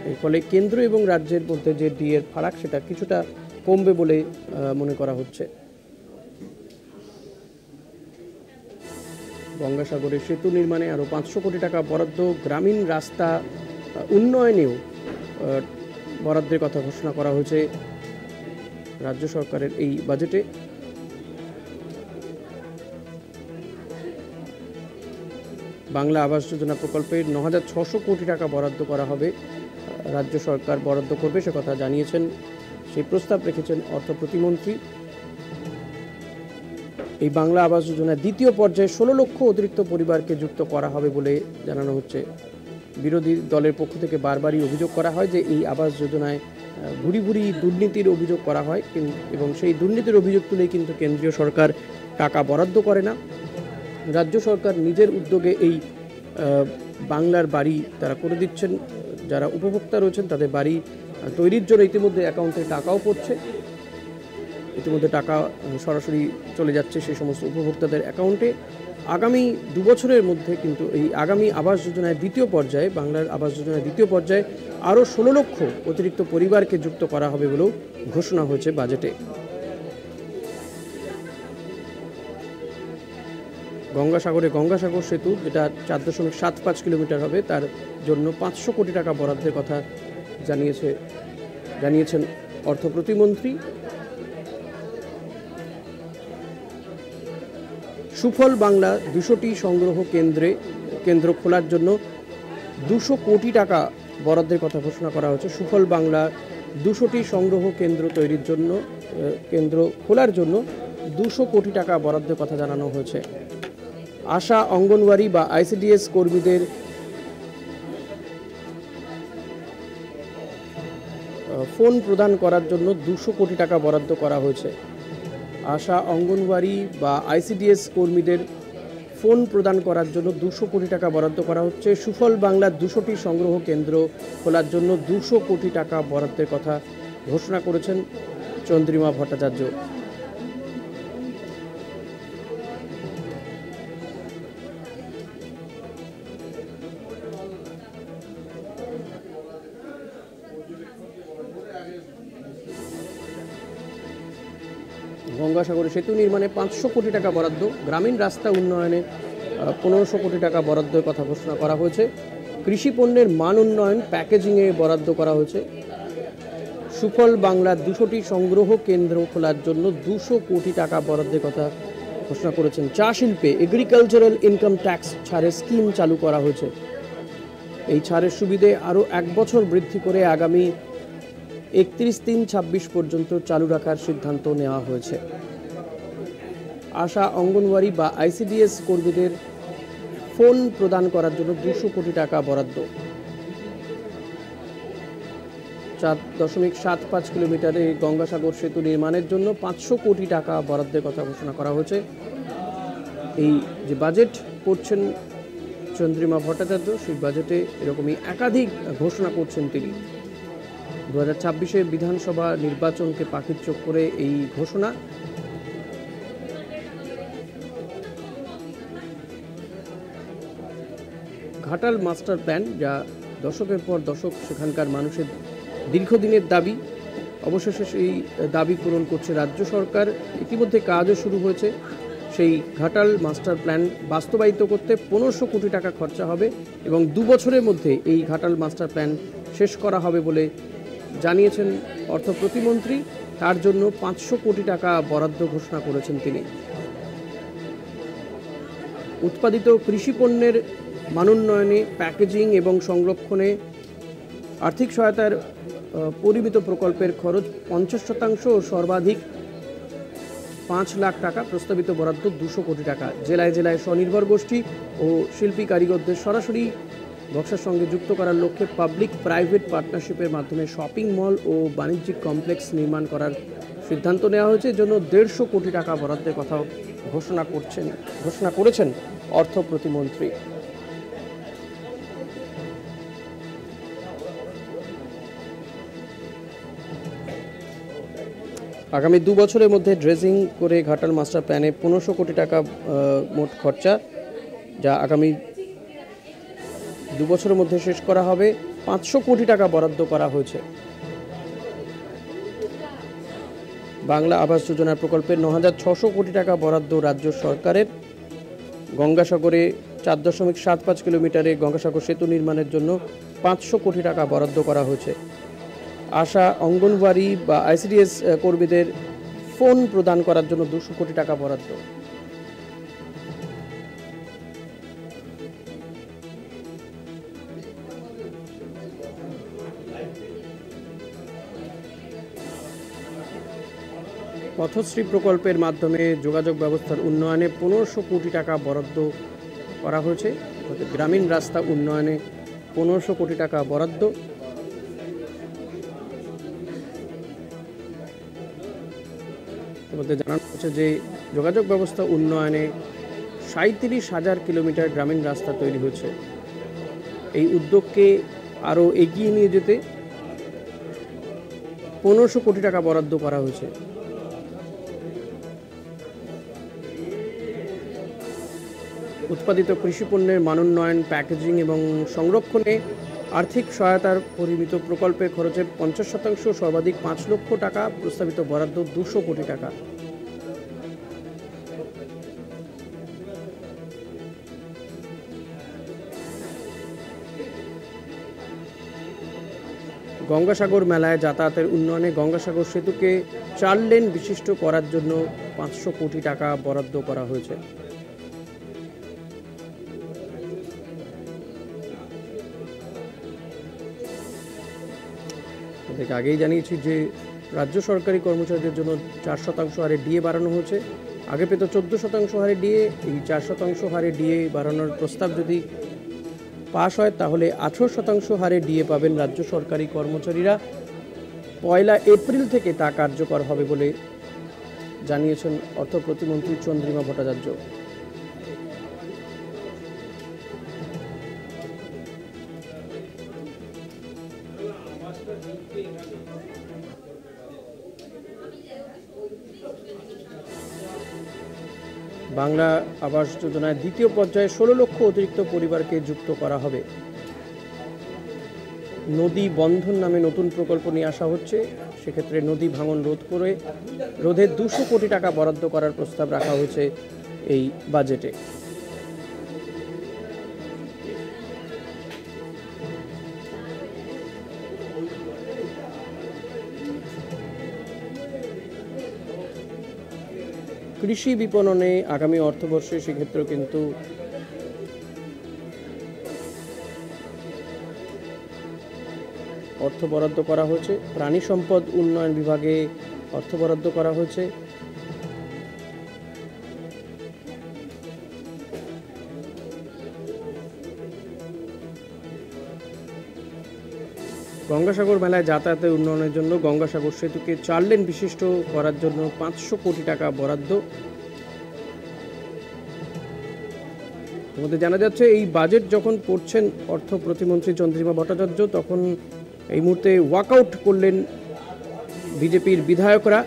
এর ফলে কেন্দ্র এবং রাজ্যের মধ্যে যে ডিএর ফারাক সেটা কিছুটা কমবে বলে মনে করা হচ্ছে। গঙ্গাসাগরের সেতু নির্মাণে আরও 500 কোটি টাকা বরাদ্দ, গ্রামীণ রাস্তা উন্নয়নেও বরাদ্দের কথা ঘোষণা করা হয়েছে রাজ্য সরকারের এই বাজেটে। বাংলা আবাস যোজনা প্রকল্পে 9600 কোটি টাকা বরাদ্দ করা হবে, রাজ্য সরকার বরাদ্দ করবে সে কথা জানিয়েছেন, সেই প্রস্তাব রেখেছেন অর্থ প্রতিমন্ত্রী। এই বাংলা আবাস যোজনার দ্বিতীয় পর্যায়ে 16 লক্ষ অতিরিক্ত পরিবারকে যুক্ত করা হবে বলে জানানো হচ্ছে। বিরোধী দলের পক্ষ থেকে বারবারই অভিযোগ করা হয় যে এই আবাস যোজনায় ভুরি ভুরি দুর্নীতির অভিযোগ করা হয় এবং সেই দুর্নীতির অভিযোগ তুলেই কিন্তু কেন্দ্রীয় সরকার টাকা বরাদ্দ করে না। রাজ্য সরকার নিজের উদ্যোগে এই বাংলার বাড়ি তারা করে দিচ্ছেন। যারা উপভোক্তা রয়েছেন তাদের বাড়ি তৈরির জন্য ইতিমধ্যে অ্যাকাউন্টে টাকাও পড়ছে, ইতিমধ্যে টাকা সরাসরি চলে যাচ্ছে সেই সমস্ত উপভোক্তাদের অ্যাকাউন্টে। আগামী 2 বছরের মধ্যে কিন্তু এই আগামী আবাস যোজনায় দ্বিতীয় পর্যায়ে, বাংলার আবাস যোজনায় দ্বিতীয় পর্যায়ে আরও 16 লক্ষ অতিরিক্ত পরিবারকে যুক্ত করা হবে বলেও ঘোষণা হয়েছে বাজেটে। গঙ্গাসাগর সেতু যেটা 4.75 কিলোমিটার হবে, তার জন্য 500 কোটি টাকা বরাদ্দের কথা জানিয়েছেন অর্থ প্রতিমন্ত্রী। সুফল বাংলা 200টি সংগ্রহ কেন্দ্র খোলার জন্য 200 কোটি টাকা বরাদ্দের কথা ঘোষণা করা হয়েছে। সুফল বাংলা 200টি সংগ্রহ কেন্দ্র খোলার জন্য 200 কোটি টাকা বরাদ্দের কথা জানানো হয়েছে। আশা, অঙ্গনওয়াড়ি বা আইসিডিএস কর্মীদের ফোন প্রদান করার জন্য 200 কোটি টাকা বরাদ্দ করা হয়েছে। আশা, অঙ্গনওয়াড়ি বা আইসিডিএস কর্মীদের ফোন প্রদান করার জন্য 200 কোটি টাকা বরাদ্দ করা হচ্ছে। সুফল বাংলার 200টি সংগ্রহ কেন্দ্র খোলার জন্য 200 কোটি টাকা বরাদ্দের কথা ঘোষণা করেছেন চন্দ্রিমা ভট্টাচার্য। গঙ্গাসাগরে সেতু নির্মাণে 500 কোটি টাকা বরাদ্দ, গ্রামীণ রাস্তা উন্নয়নে 1500 কোটি টাকা বরাদ্দের কথা ঘোষণা করা হয়েছে। কৃষি পণ্যের মান উন্নয়ন প্যাকেজিংয়ে বরাদ্দ করা হয়েছে। সুফল বাংলার 200টি সংগ্রহ কেন্দ্র খোলার জন্য 200 কোটি টাকা বরাদ্দের কথা ঘোষণা করেছেন। চা শিল্পে এগ্রিকালচারাল ইনকাম ট্যাক্স ছাড়ের স্কিম চালু করা হয়েছে। এই ছাড়ের সুবিধে আরও 1 বছর বৃদ্ধি করে আগামী 31/3/26 পর্যন্ত চালু রাখার সিদ্ধান্ত নেওয়া হয়েছে। আশা, অঙ্গনওয়াড়ি বা আইসিডিএস কর্মীদের ফোন প্রদান করার জন্য 200 কোটি টাকা বরাদ্দ। 4.75 কিলোমিটারে গঙ্গাসাগর সেতু নির্মাণের জন্য 500 কোটি টাকা বরাদ্দের কথা ঘোষণা করা হয়েছে। এই যে বাজেট করছেন চন্দ্রিমা ভট্টাচার্য, সেই বাজেটে এরকমই একাধিক ঘোষণা করছেন তিনি। 2026 বিধানসভা নির্বাচনকে পাখির চোখ করে এই ঘোষণা। ঘাটাল মাস্টার প্ল্যান, যা দশকের পর দশক সেখানকার মানুষের দীর্ঘদিনের দাবি, অবশেষে সেই দাবি পূরণ করছে রাজ্য সরকার। ইতিমধ্যে কাজও শুরু হয়েছে। সেই ঘাটাল মাস্টার প্ল্যান বাস্তবায়িত করতে 1500 কোটি টাকা খরচা হবে এবং 2 বছরের মধ্যে এই ঘাটাল মাস্টার প্ল্যান শেষ করা হবে বলে জানিয়েছেন অর্থ প্রতিমন্ত্রী। তার জন্য 500 কোটি টাকা বরাদ্দ ঘোষণা করেছেন তিনি। উৎপাদিত কৃষি পণ্যের মানোন্নয়নে, প্যাকেজিং এবং সংরক্ষণে আর্থিক সহায়তার পরিমিত প্রকল্পের খরচ 50% ও সর্বাধিক 5 লাখ টাকা, প্রস্তাবিত বরাদ্দ 200 কোটি টাকা। জেলায় জেলায় স্বনির্ভর গোষ্ঠী ও শিল্পী কারিগরদের সরাসরি ব্যবসার সঙ্গে যুক্ত করার লক্ষ্যে পাবলিক প্রাইভেট পার্টনারশিপের মাধ্যমে শপিং মল ও বাণিজ্যিক কমপ্লেক্স নির্মাণ করার সিদ্ধান্ত নেওয়া হয়েছে। এর জন্য 150 কোটি টাকা বরাদ্দের কথাও ঘোষণা করেছেন অর্থ প্রতিমন্ত্রী। আগামী 2 বছরের মধ্যে ড্রেজিং করে ঘাটাল মাস্টার প্ল্যানে 1500 কোটি টাকা মোট খরচা, যা আগামী 2 বছরের মধ্যে শেষ করা হবে। 500 কোটি টাকা বরাদ্দ করা হয়েছে। বাংলা আবাস যোজনা প্রকল্পে 9600 কোটি টাকা বরাদ্দ রাজ্য সরকারের। গঙ্গাসাগরে 4.75 কিলোমিটারে গঙ্গাসাগর সেতু নির্মাণের জন্য 500 কোটি টাকা বরাদ্দ করা হয়েছে। আশা, অঙ্গনওয়াড়ি বা আইসিডিএস কর্মীদের ফোন প্রদান করার জন্য 200 কোটি টাকা বরাদ্দ। পথশ্রী প্রকল্পের মাধ্যমে যোগাযোগ ব্যবস্থার উন্নয়নে 1500 কোটি টাকা বরাদ্দ করা হয়েছে। গ্রামীণ রাস্তা উন্নয়নে 1500 কোটি টাকা বরাদ্দ। মধ্যে জানানো হচ্ছে যে যোগাযোগ ব্যবস্থা উন্নয়নে 37,000 কিলোমিটার গ্রামীণ রাস্তা তৈরি হয়েছে। এই উদ্যোগকে আরও এগিয়ে নিয়ে যেতে 1500 কোটি টাকা বরাদ্দ করা হয়েছে। উৎপাদিত কৃষি পণ্যের মানোন্নয়ন, প্যাকেজিং এবং সংরক্ষণে আর্থিক সহায়তার পরিমিত প্রকল্পের খরচের 50% সর্বাধিক 5 লক্ষ টাকা, প্রস্তাবিত বরাদ্দ 200 কোটি টাকা। গঙ্গাসাগর মেলায় যাতায়াতের উন্নয়নে গঙ্গাসাগর সেতুকে 4 লেন বিশিষ্ট করার জন্য 500 কোটি টাকা বরাদ্দ করা হয়েছে। আগেই জানিয়েছি যে রাজ্য সরকারি কর্মচারীদের জন্য 4% হারে ডিএ বাড়ানো হয়েছে। আগে পেত 14% হারে ডিএ। এই 4% হারে ডিএ বাড়ানোর প্রস্তাব যদি পাশ হয় তাহলে 18% হারে ডিএ পাবেন রাজ্য সরকারি কর্মচারীরা। 1 এপ্রিল থেকে তা কার্যকর হবে বলে জানিয়েছেন অর্থ প্রতিমন্ত্রী চন্দ্রিমা ভট্টাচার্য। বাংলা আবাস যোজনায় দ্বিতীয় পর্যায়ে 16 লক্ষ অতিরিক্ত পরিবারকে যুক্ত করা হবে। নদী বন্ধন নামে নতুন প্রকল্প নিয়ে আসা হচ্ছে। সেক্ষেত্রে নদী ভাঙন রোধে 200 কোটি টাকা বরাদ্দ করার প্রস্তাব রাখা হয়েছে এই বাজেটে। কৃষি বিপণনে আগামী অর্থবর্ষে সেক্ষেত্রেও কিন্তু অর্থ বরাদ্দ করা হয়েছে। প্রাণী সম্পদ উন্নয়ন বিভাগে অর্থ বরাদ্দ করা হয়েছে। গঙ্গাসাগর মেলায় যাতায়াতের উন্নয়নের জন্য গঙ্গাসাগর সেতুকে 4 লেন বিশিষ্ট করার জন্য 500 কোটি টাকা বরাদ্দ। তোমাদের জানা যাচ্ছে এই বাজেট যখন পড়ছেন অর্থ প্রতিমন্ত্রী চন্দ্রিমা ভট্টাচার্য, তখন এই মুহূর্তে ওয়াকআউট করলেন বিজেপির বিধায়করা।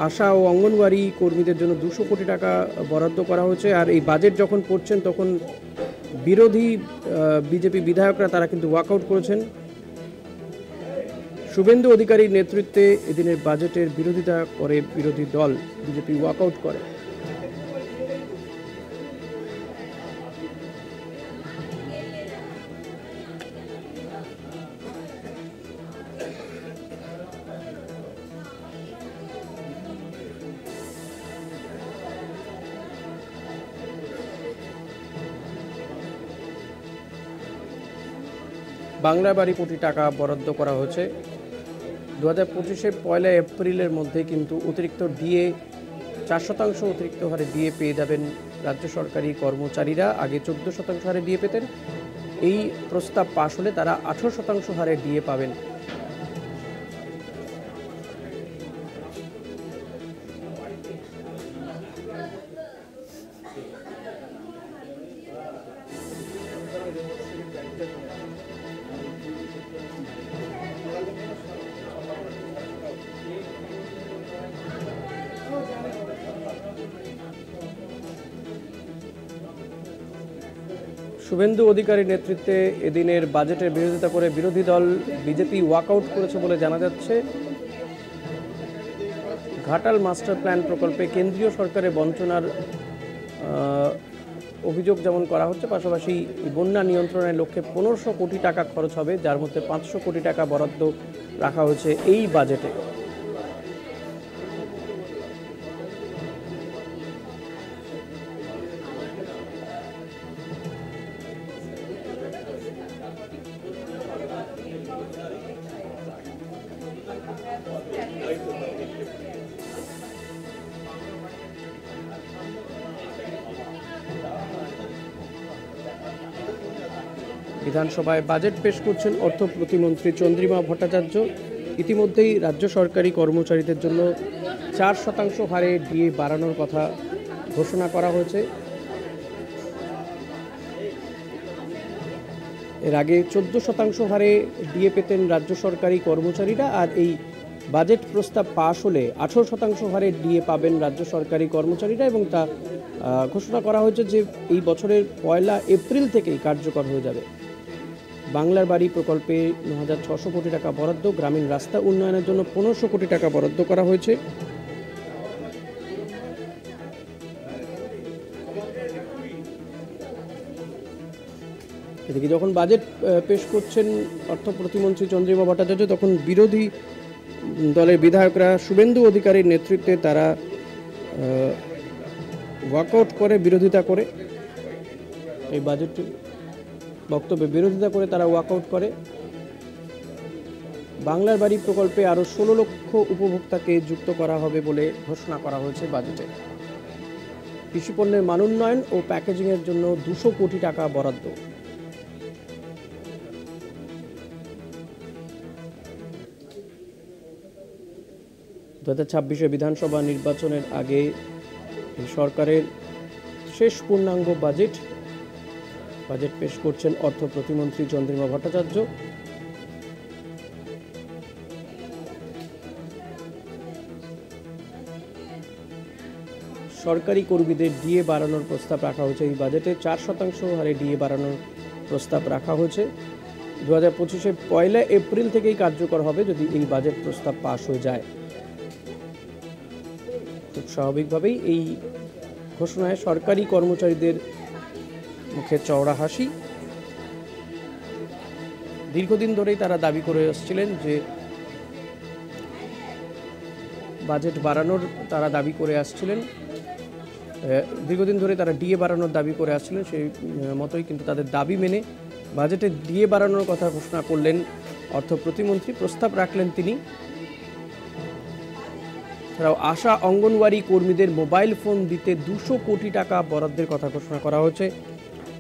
আশা ও অঙ্গনওয়াড়ি কর্মীদের জন্য 200 কোটি টাকা বরাদ্দ করা হয়েছে। আর এই বাজেট যখন পড়ছেন তখন বিরোধী বিজেপি বিধায়করা তারা কিন্তু ওয়াকআউট করেছেন। শুভেন্দু অধিকারীর নেতৃত্বে এদিনের বাজেটের বিরোধিতা করে বিরোধী দল বিজেপি ওয়াকআউট করে। বাংলা বাড়ি কোটি টাকা বরাদ্দ করা হয়েছে। 2025-এ 1 এপ্রিলের মধ্যে কিন্তু অতিরিক্ত ডিএ 4% অতিরিক্ত হারে ডিএ পেয়ে যাবেন রাজ্য সরকারি কর্মচারীরা। আগে 14% হারে ডিএ পেতেন। এই প্রস্তাব পাশ হলে তারা 18% হারে ডিএ পাবেন। শুভেন্দু অধিকারীর নেতৃত্বে এদিনের বাজেটের বিরোধিতা করে বিরোধী দল বিজেপি ওয়াকআউট করেছে বলে জানা যাচ্ছে। ঘাটাল মাস্টার প্ল্যান প্রকল্পে কেন্দ্রীয় সরকারের বঞ্চনার অভিযোগ যেমন করা হচ্ছে, পাশাপাশি বন্যা নিয়ন্ত্রণের লক্ষ্যে 1500 কোটি টাকা খরচ হবে, যার মধ্যে 500 কোটি টাকা বরাদ্দ রাখা হয়েছে এই বাজেটে। বিধানসভায় বাজেট পেশ করছেন অর্থ প্রতিমন্ত্রী চন্দ্রিমা ভট্টাচার্য। ইতিমধ্যেই রাজ্য সরকারি কর্মচারীদের জন্য 4% হারে ডিএ বাড়ানোর কথা ঘোষণা করা হয়েছে। এর আগে 14% হারে ডিএ পেতেন রাজ্য সরকারি কর্মচারীরা, আর এই বাজেট প্রস্তাব পাশ হলে 18% হারে ডিএ পাবেন রাজ্য সরকারি কর্মচারীরা, এবং তা ঘোষণা করা হয়েছে যে এই বছরের 1 এপ্রিল থেকেই কার্যকর হয়ে যাবে। বাংলার বাড়ি প্রকল্পে 9600 কোটি টাকা বরাদ্দ, গ্রামীণ রাস্তা উন্নয়নের জন্য 1500 কোটি টাকা বরাদ্দ করা হয়েছে। এদিকে যখন বাজেট পেশ করছেন অর্থ প্রতিমন্ত্রী চন্দ্রিমা ভট্টাচার্য, তখন বিরোধী দলের বিধায়করা শুভেন্দু অধিকারীর নেতৃত্বে তারা ওয়াকআউট করে বিরোধিতা করে, এই বাজেট বক্তব্যে বিরোধিতা করে তারা ওয়াকআউট করে। বাংলার বাড়ি প্রকল্পে আরও 16 লক্ষ উপভোক্তাকে যুক্ত করা হবে বলে ঘোষণা করা হয়েছে বাজেটে। কৃষিপণ্যের মানোন্নয়ন ও প্যাকেজিংয়ের জন্য 200 কোটি টাকা বরাদ্দ। দু 2026-এ বিধানসভা নির্বাচনের আগে সরকারের শেষ পূর্ণাঙ্গ বাজেট পেশ করছেন অর্থ প্রতিমন্ত্রী চন্দ্রিমা ভট্টাচার্য। সরকারি কর্মীদের ডিএ বাড়ানোর প্রস্তাব রাখা হয়েছে এই বাজেটে। 4% হারে ডিএ বাড়ানোর প্রস্তাব রাখা হয়েছে। 2025-এ 1 এপ্রিল থেকেই কার্যকর হবে যদি এই বাজেট প্রস্তাব পাশ হয়ে যায়। খুব স্বাভাবিকভাবেই এই ঘোষণায় সরকারি কর্মচারীদের মুখে চওড়া হাসি। দীর্ঘদিন ধরেই তারা দাবি করে আসছিলেন যে বাজেট বাড়ানোর তারা দাবি করে আসছিলেন, দীর্ঘদিন ধরে তারা ডিএ বাড়ানোর দাবি করে আসছিলেন। সেই মতোই কিন্তু তাদের দাবি মেনে বাজেটে ডিএ বাড়ানোর কথা ঘোষণা করলেন অর্থ প্রতিমন্ত্রী, প্রস্তাব রাখলেন তিনি। এছাড়াও আশা অঙ্গনওয়াড়ি কর্মীদের মোবাইল ফোন দিতে 200 কোটি টাকা বরাদ্দের কথা ঘোষণা করা হয়েছে।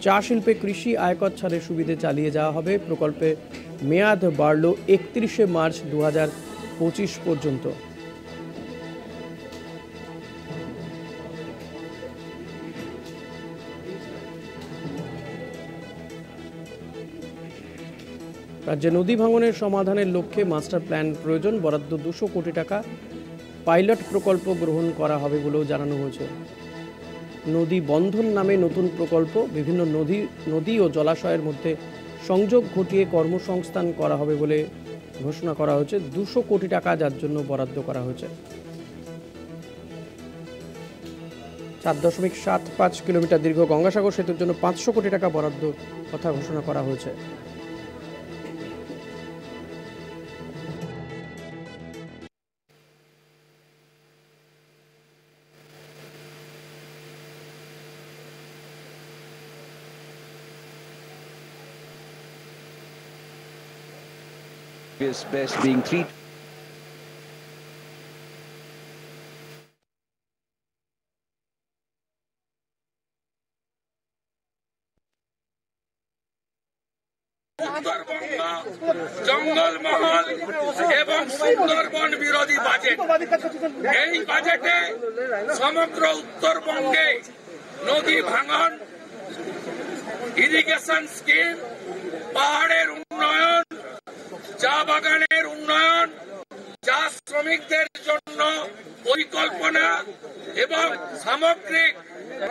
চা শিল্পে কৃষি আয়কর ছাড়ের সুবিধে চালিয়ে যাওয়া হবে। প্রকল্পের মেয়াদ বাড়ল 31শে মার্চ 2025 পর্যন্ত। রাজ্যে নদী ভাঙনের সমাধানের লক্ষ্যে মাস্টার প্ল্যান প্রয়োজন, বরাদ্দ 200 কোটি টাকা। পাইলট প্রকল্প গ্রহণ করা হবে বলেও জানানো হয়েছে। নদী বন্ধন নামে নতুন প্রকল্প, বিভিন্ন নদী ও জলাশয়ের মধ্যে সংযোগ ঘটিয়ে কর্মসংস্থান করা হবে বলে ঘোষণা করা হয়েছে, 200 কোটি টাকা যার জন্য বরাদ্দ করা হয়েছে। 4.75 কিলোমিটার দীর্ঘ গঙ্গাসাগর সেতুর জন্য 500 কোটি টাকা বরাদ্দ কথা ঘোষণা করা হয়েছে। Is best being treated. Jangalmahal এবং সুন্দরবন বিরোধী বাজেট। এই বাজেটে সমগ্র উত্তরবঙ্গে নদী ভাঙন, ইরিগেশন স্কিম, পাহাড়ের উন্নয়ন, চা বাগানের উন্নয়ন, চা শ্রমিকদের জন্য পরিকল্পনা এবং সামগ্রিক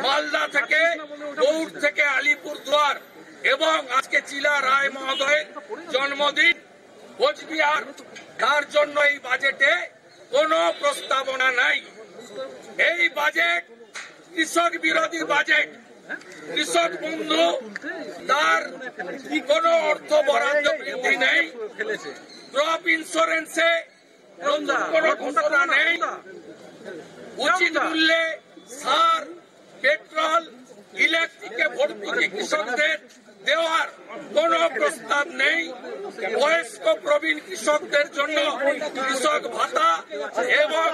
মালদা থেকে দৌড় থেকে আলিপুরদুয়ার এবং আজকে চিলা রায় মহোদয়ের জন্মদিন কোচবিহার, তার জন্য এই বাজেটে কোনো প্রস্তাবনা নাই। এই বাজেট কৃষক বিরোধী বাজেট। কৃষক বন্ধু তার কোনো অর্থ বরাদ্দ বৃদ্ধি নেই, ক্রপ ইন্স্যুরেন্সে নতুন কোনো ঘোষণা নেই, উচিত মূল্যে সার, পেট্রোল, ইলেকট্রিকে ভর্তুকি কৃষকদের দেওয়ার কোন প্রস্তাব নেই, বয়স্ক প্রবীণ কৃষকদের জন্য কৃষক ভাতা এবং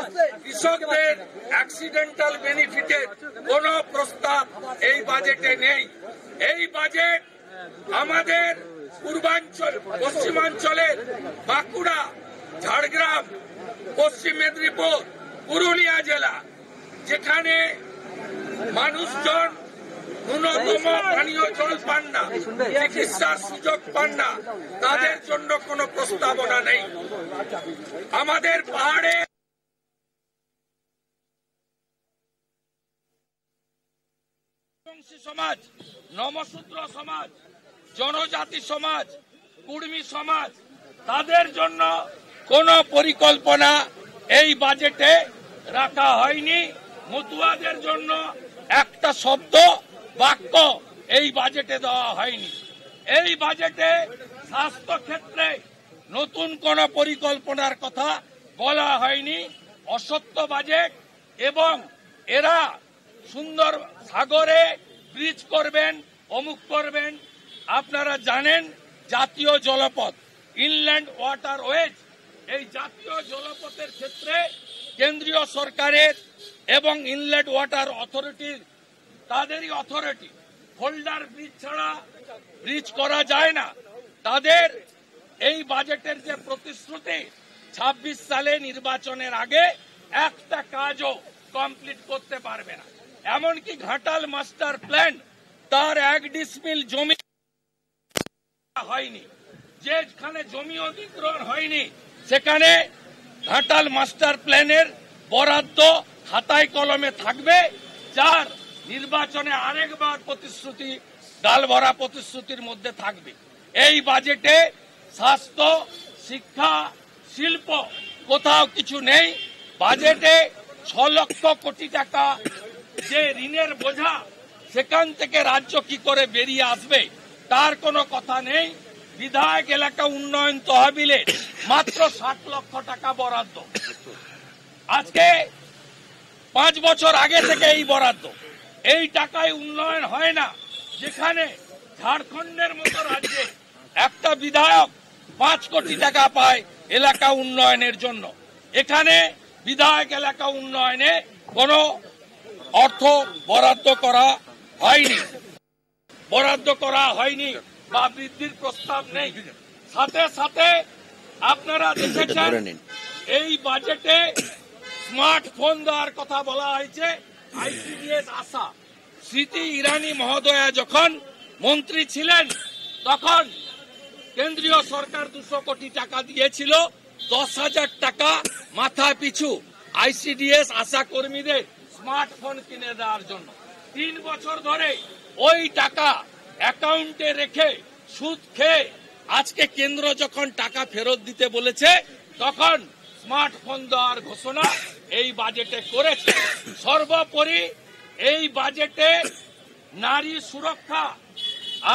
কৃষকদের অ্যাক্সিডেন্টাল বেনিফিটের কোন প্রস্তাব এই বাজেটে নেই। এই বাজেট আমাদের পূর্বাঞ্চল, পশ্চিমাঞ্চলের বাঁকুড়া, ঝাড়গ্রাম, পশ্চিম মেদিনীপুর, পুরুলিয়া জেলা, যেখানে মানুষজন ন্যূনতম পানীয় জল পান না, চিকিৎসার সুযোগ পান না, তাদের জন্য কোনো প্রস্তাবনা নেই। আমাদের পাহাড়ে সমাজ, নমশূদ্র সমাজ, জনজাতি সমাজ, কুর্মী সমাজ, তাদের জন্য কোনো পরিকল্পনা এই বাজেটে রাখা হয়নি। মতুয়াদের জন্য একটা শব্দ বাক্য এই বাজেটে দেওয়া হয়নি। এই বাজেটে স্বাস্থ্য ক্ষেত্রে নতুন কোন পরিকল্পনার কথা বলা হয়নি। অসত্য বাজেট এবং এরা সুন্দর সাগরে ব্রিজ করবেন, অমুক করবেন। আপনারা জানেন জাতীয় জলপথ, ইনল্যান্ড ওয়াটারওয়েজ, এই জাতীয় জলপথের ক্ষেত্রে কেন্দ্রীয় সরকারের এবং ইনল্যান্ড ওয়াটার অথরিটির তাদেরই অথরিটি, ফোল্ডার ব্রিজ ছাড়া ব্রিজ করা যায় না। তাদের এই বাজেটের যে প্রতিশ্রুতি 26 সালে নির্বাচনের আগে একটা কাজও কমপ্লিট করতে পারবে না। এমনকি ঘাটাল মাস্টার প্ল্যান তার 1 ডিসমিল জমি হয়নি, যেখানে জমি অধিগ্রহণ হয়নি সেখানে ঘাটাল মাস্টার প্ল্যানের বরাদ্দ খাতায় কলমে থাকবে, যার নির্বাচনে আরেকবার প্রতিশ্রুতি, ডালভরা প্রতিশ্রুতির মধ্যে থাকবে। এই বাজেটে স্বাস্থ্য, শিক্ষা, শিল্প কোথাও কিছু নেই। বাজেটে 6 লক্ষ কোটি টাকা যে ঋণের বোঝা, সেখান থেকে রাজ্য কি করে বেরিয়ে আসবে তার কোনো কথা নেই। বিধায়ক এলাকা উন্নয়ন তহবিলে মাত্র 60 লক্ষ টাকা বরাদ্দ। আজকে 5 বছর আগে থেকে এই বরাদ্দ, এই টাকায় উন্নয়ন হয় না। যেখানে ঝাড়খণ্ডের মতো রাজ্যে একটা বিধায়ক 5 কোটি টাকা পায় এলাকা উন্নয়নের জন্য, এখানে বিধায়ক এলাকা উন্নয়নে কোনো অর্থ বরাদ্দ করা হয়নি বা বৃদ্ধির প্রস্তাব নেই। সাথে সাথে আপনারা দেখেছেন এই বাজেটে স্মার্টফোন দেওয়ার কথা বলা হয়েছে। আইসিডিএস আশা, স্মৃতি ইরানি মহোদয়া যখন মন্ত্রী ছিলেন তখন কেন্দ্রীয় সরকার 200 কোটি টাকা দিয়েছিল 10,000 টাকা মাথা পিছু আইসিডিএস আশা কর্মীদের স্মার্টফোন কিনে দেওয়ার জন্য। 3 বছর ধরে ওই টাকা অ্যাকাউন্টে রেখে সুদ খেয়ে আজকে কেন্দ্র যখন টাকা ফেরত দিতে বলেছে তখন স্মার্টফোন দেওয়ার ঘোষণা এই বাজেটে করেছে। সর্বোপরি এই বাজেটে নারী সুরক্ষা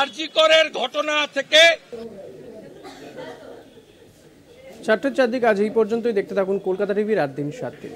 আরজি করের ঘটনা থেকে 4টার চারদিক আজ এই পর্যন্তই। দেখতে থাকুন কলকাতা টিভি, রাত দিন 7 দিন।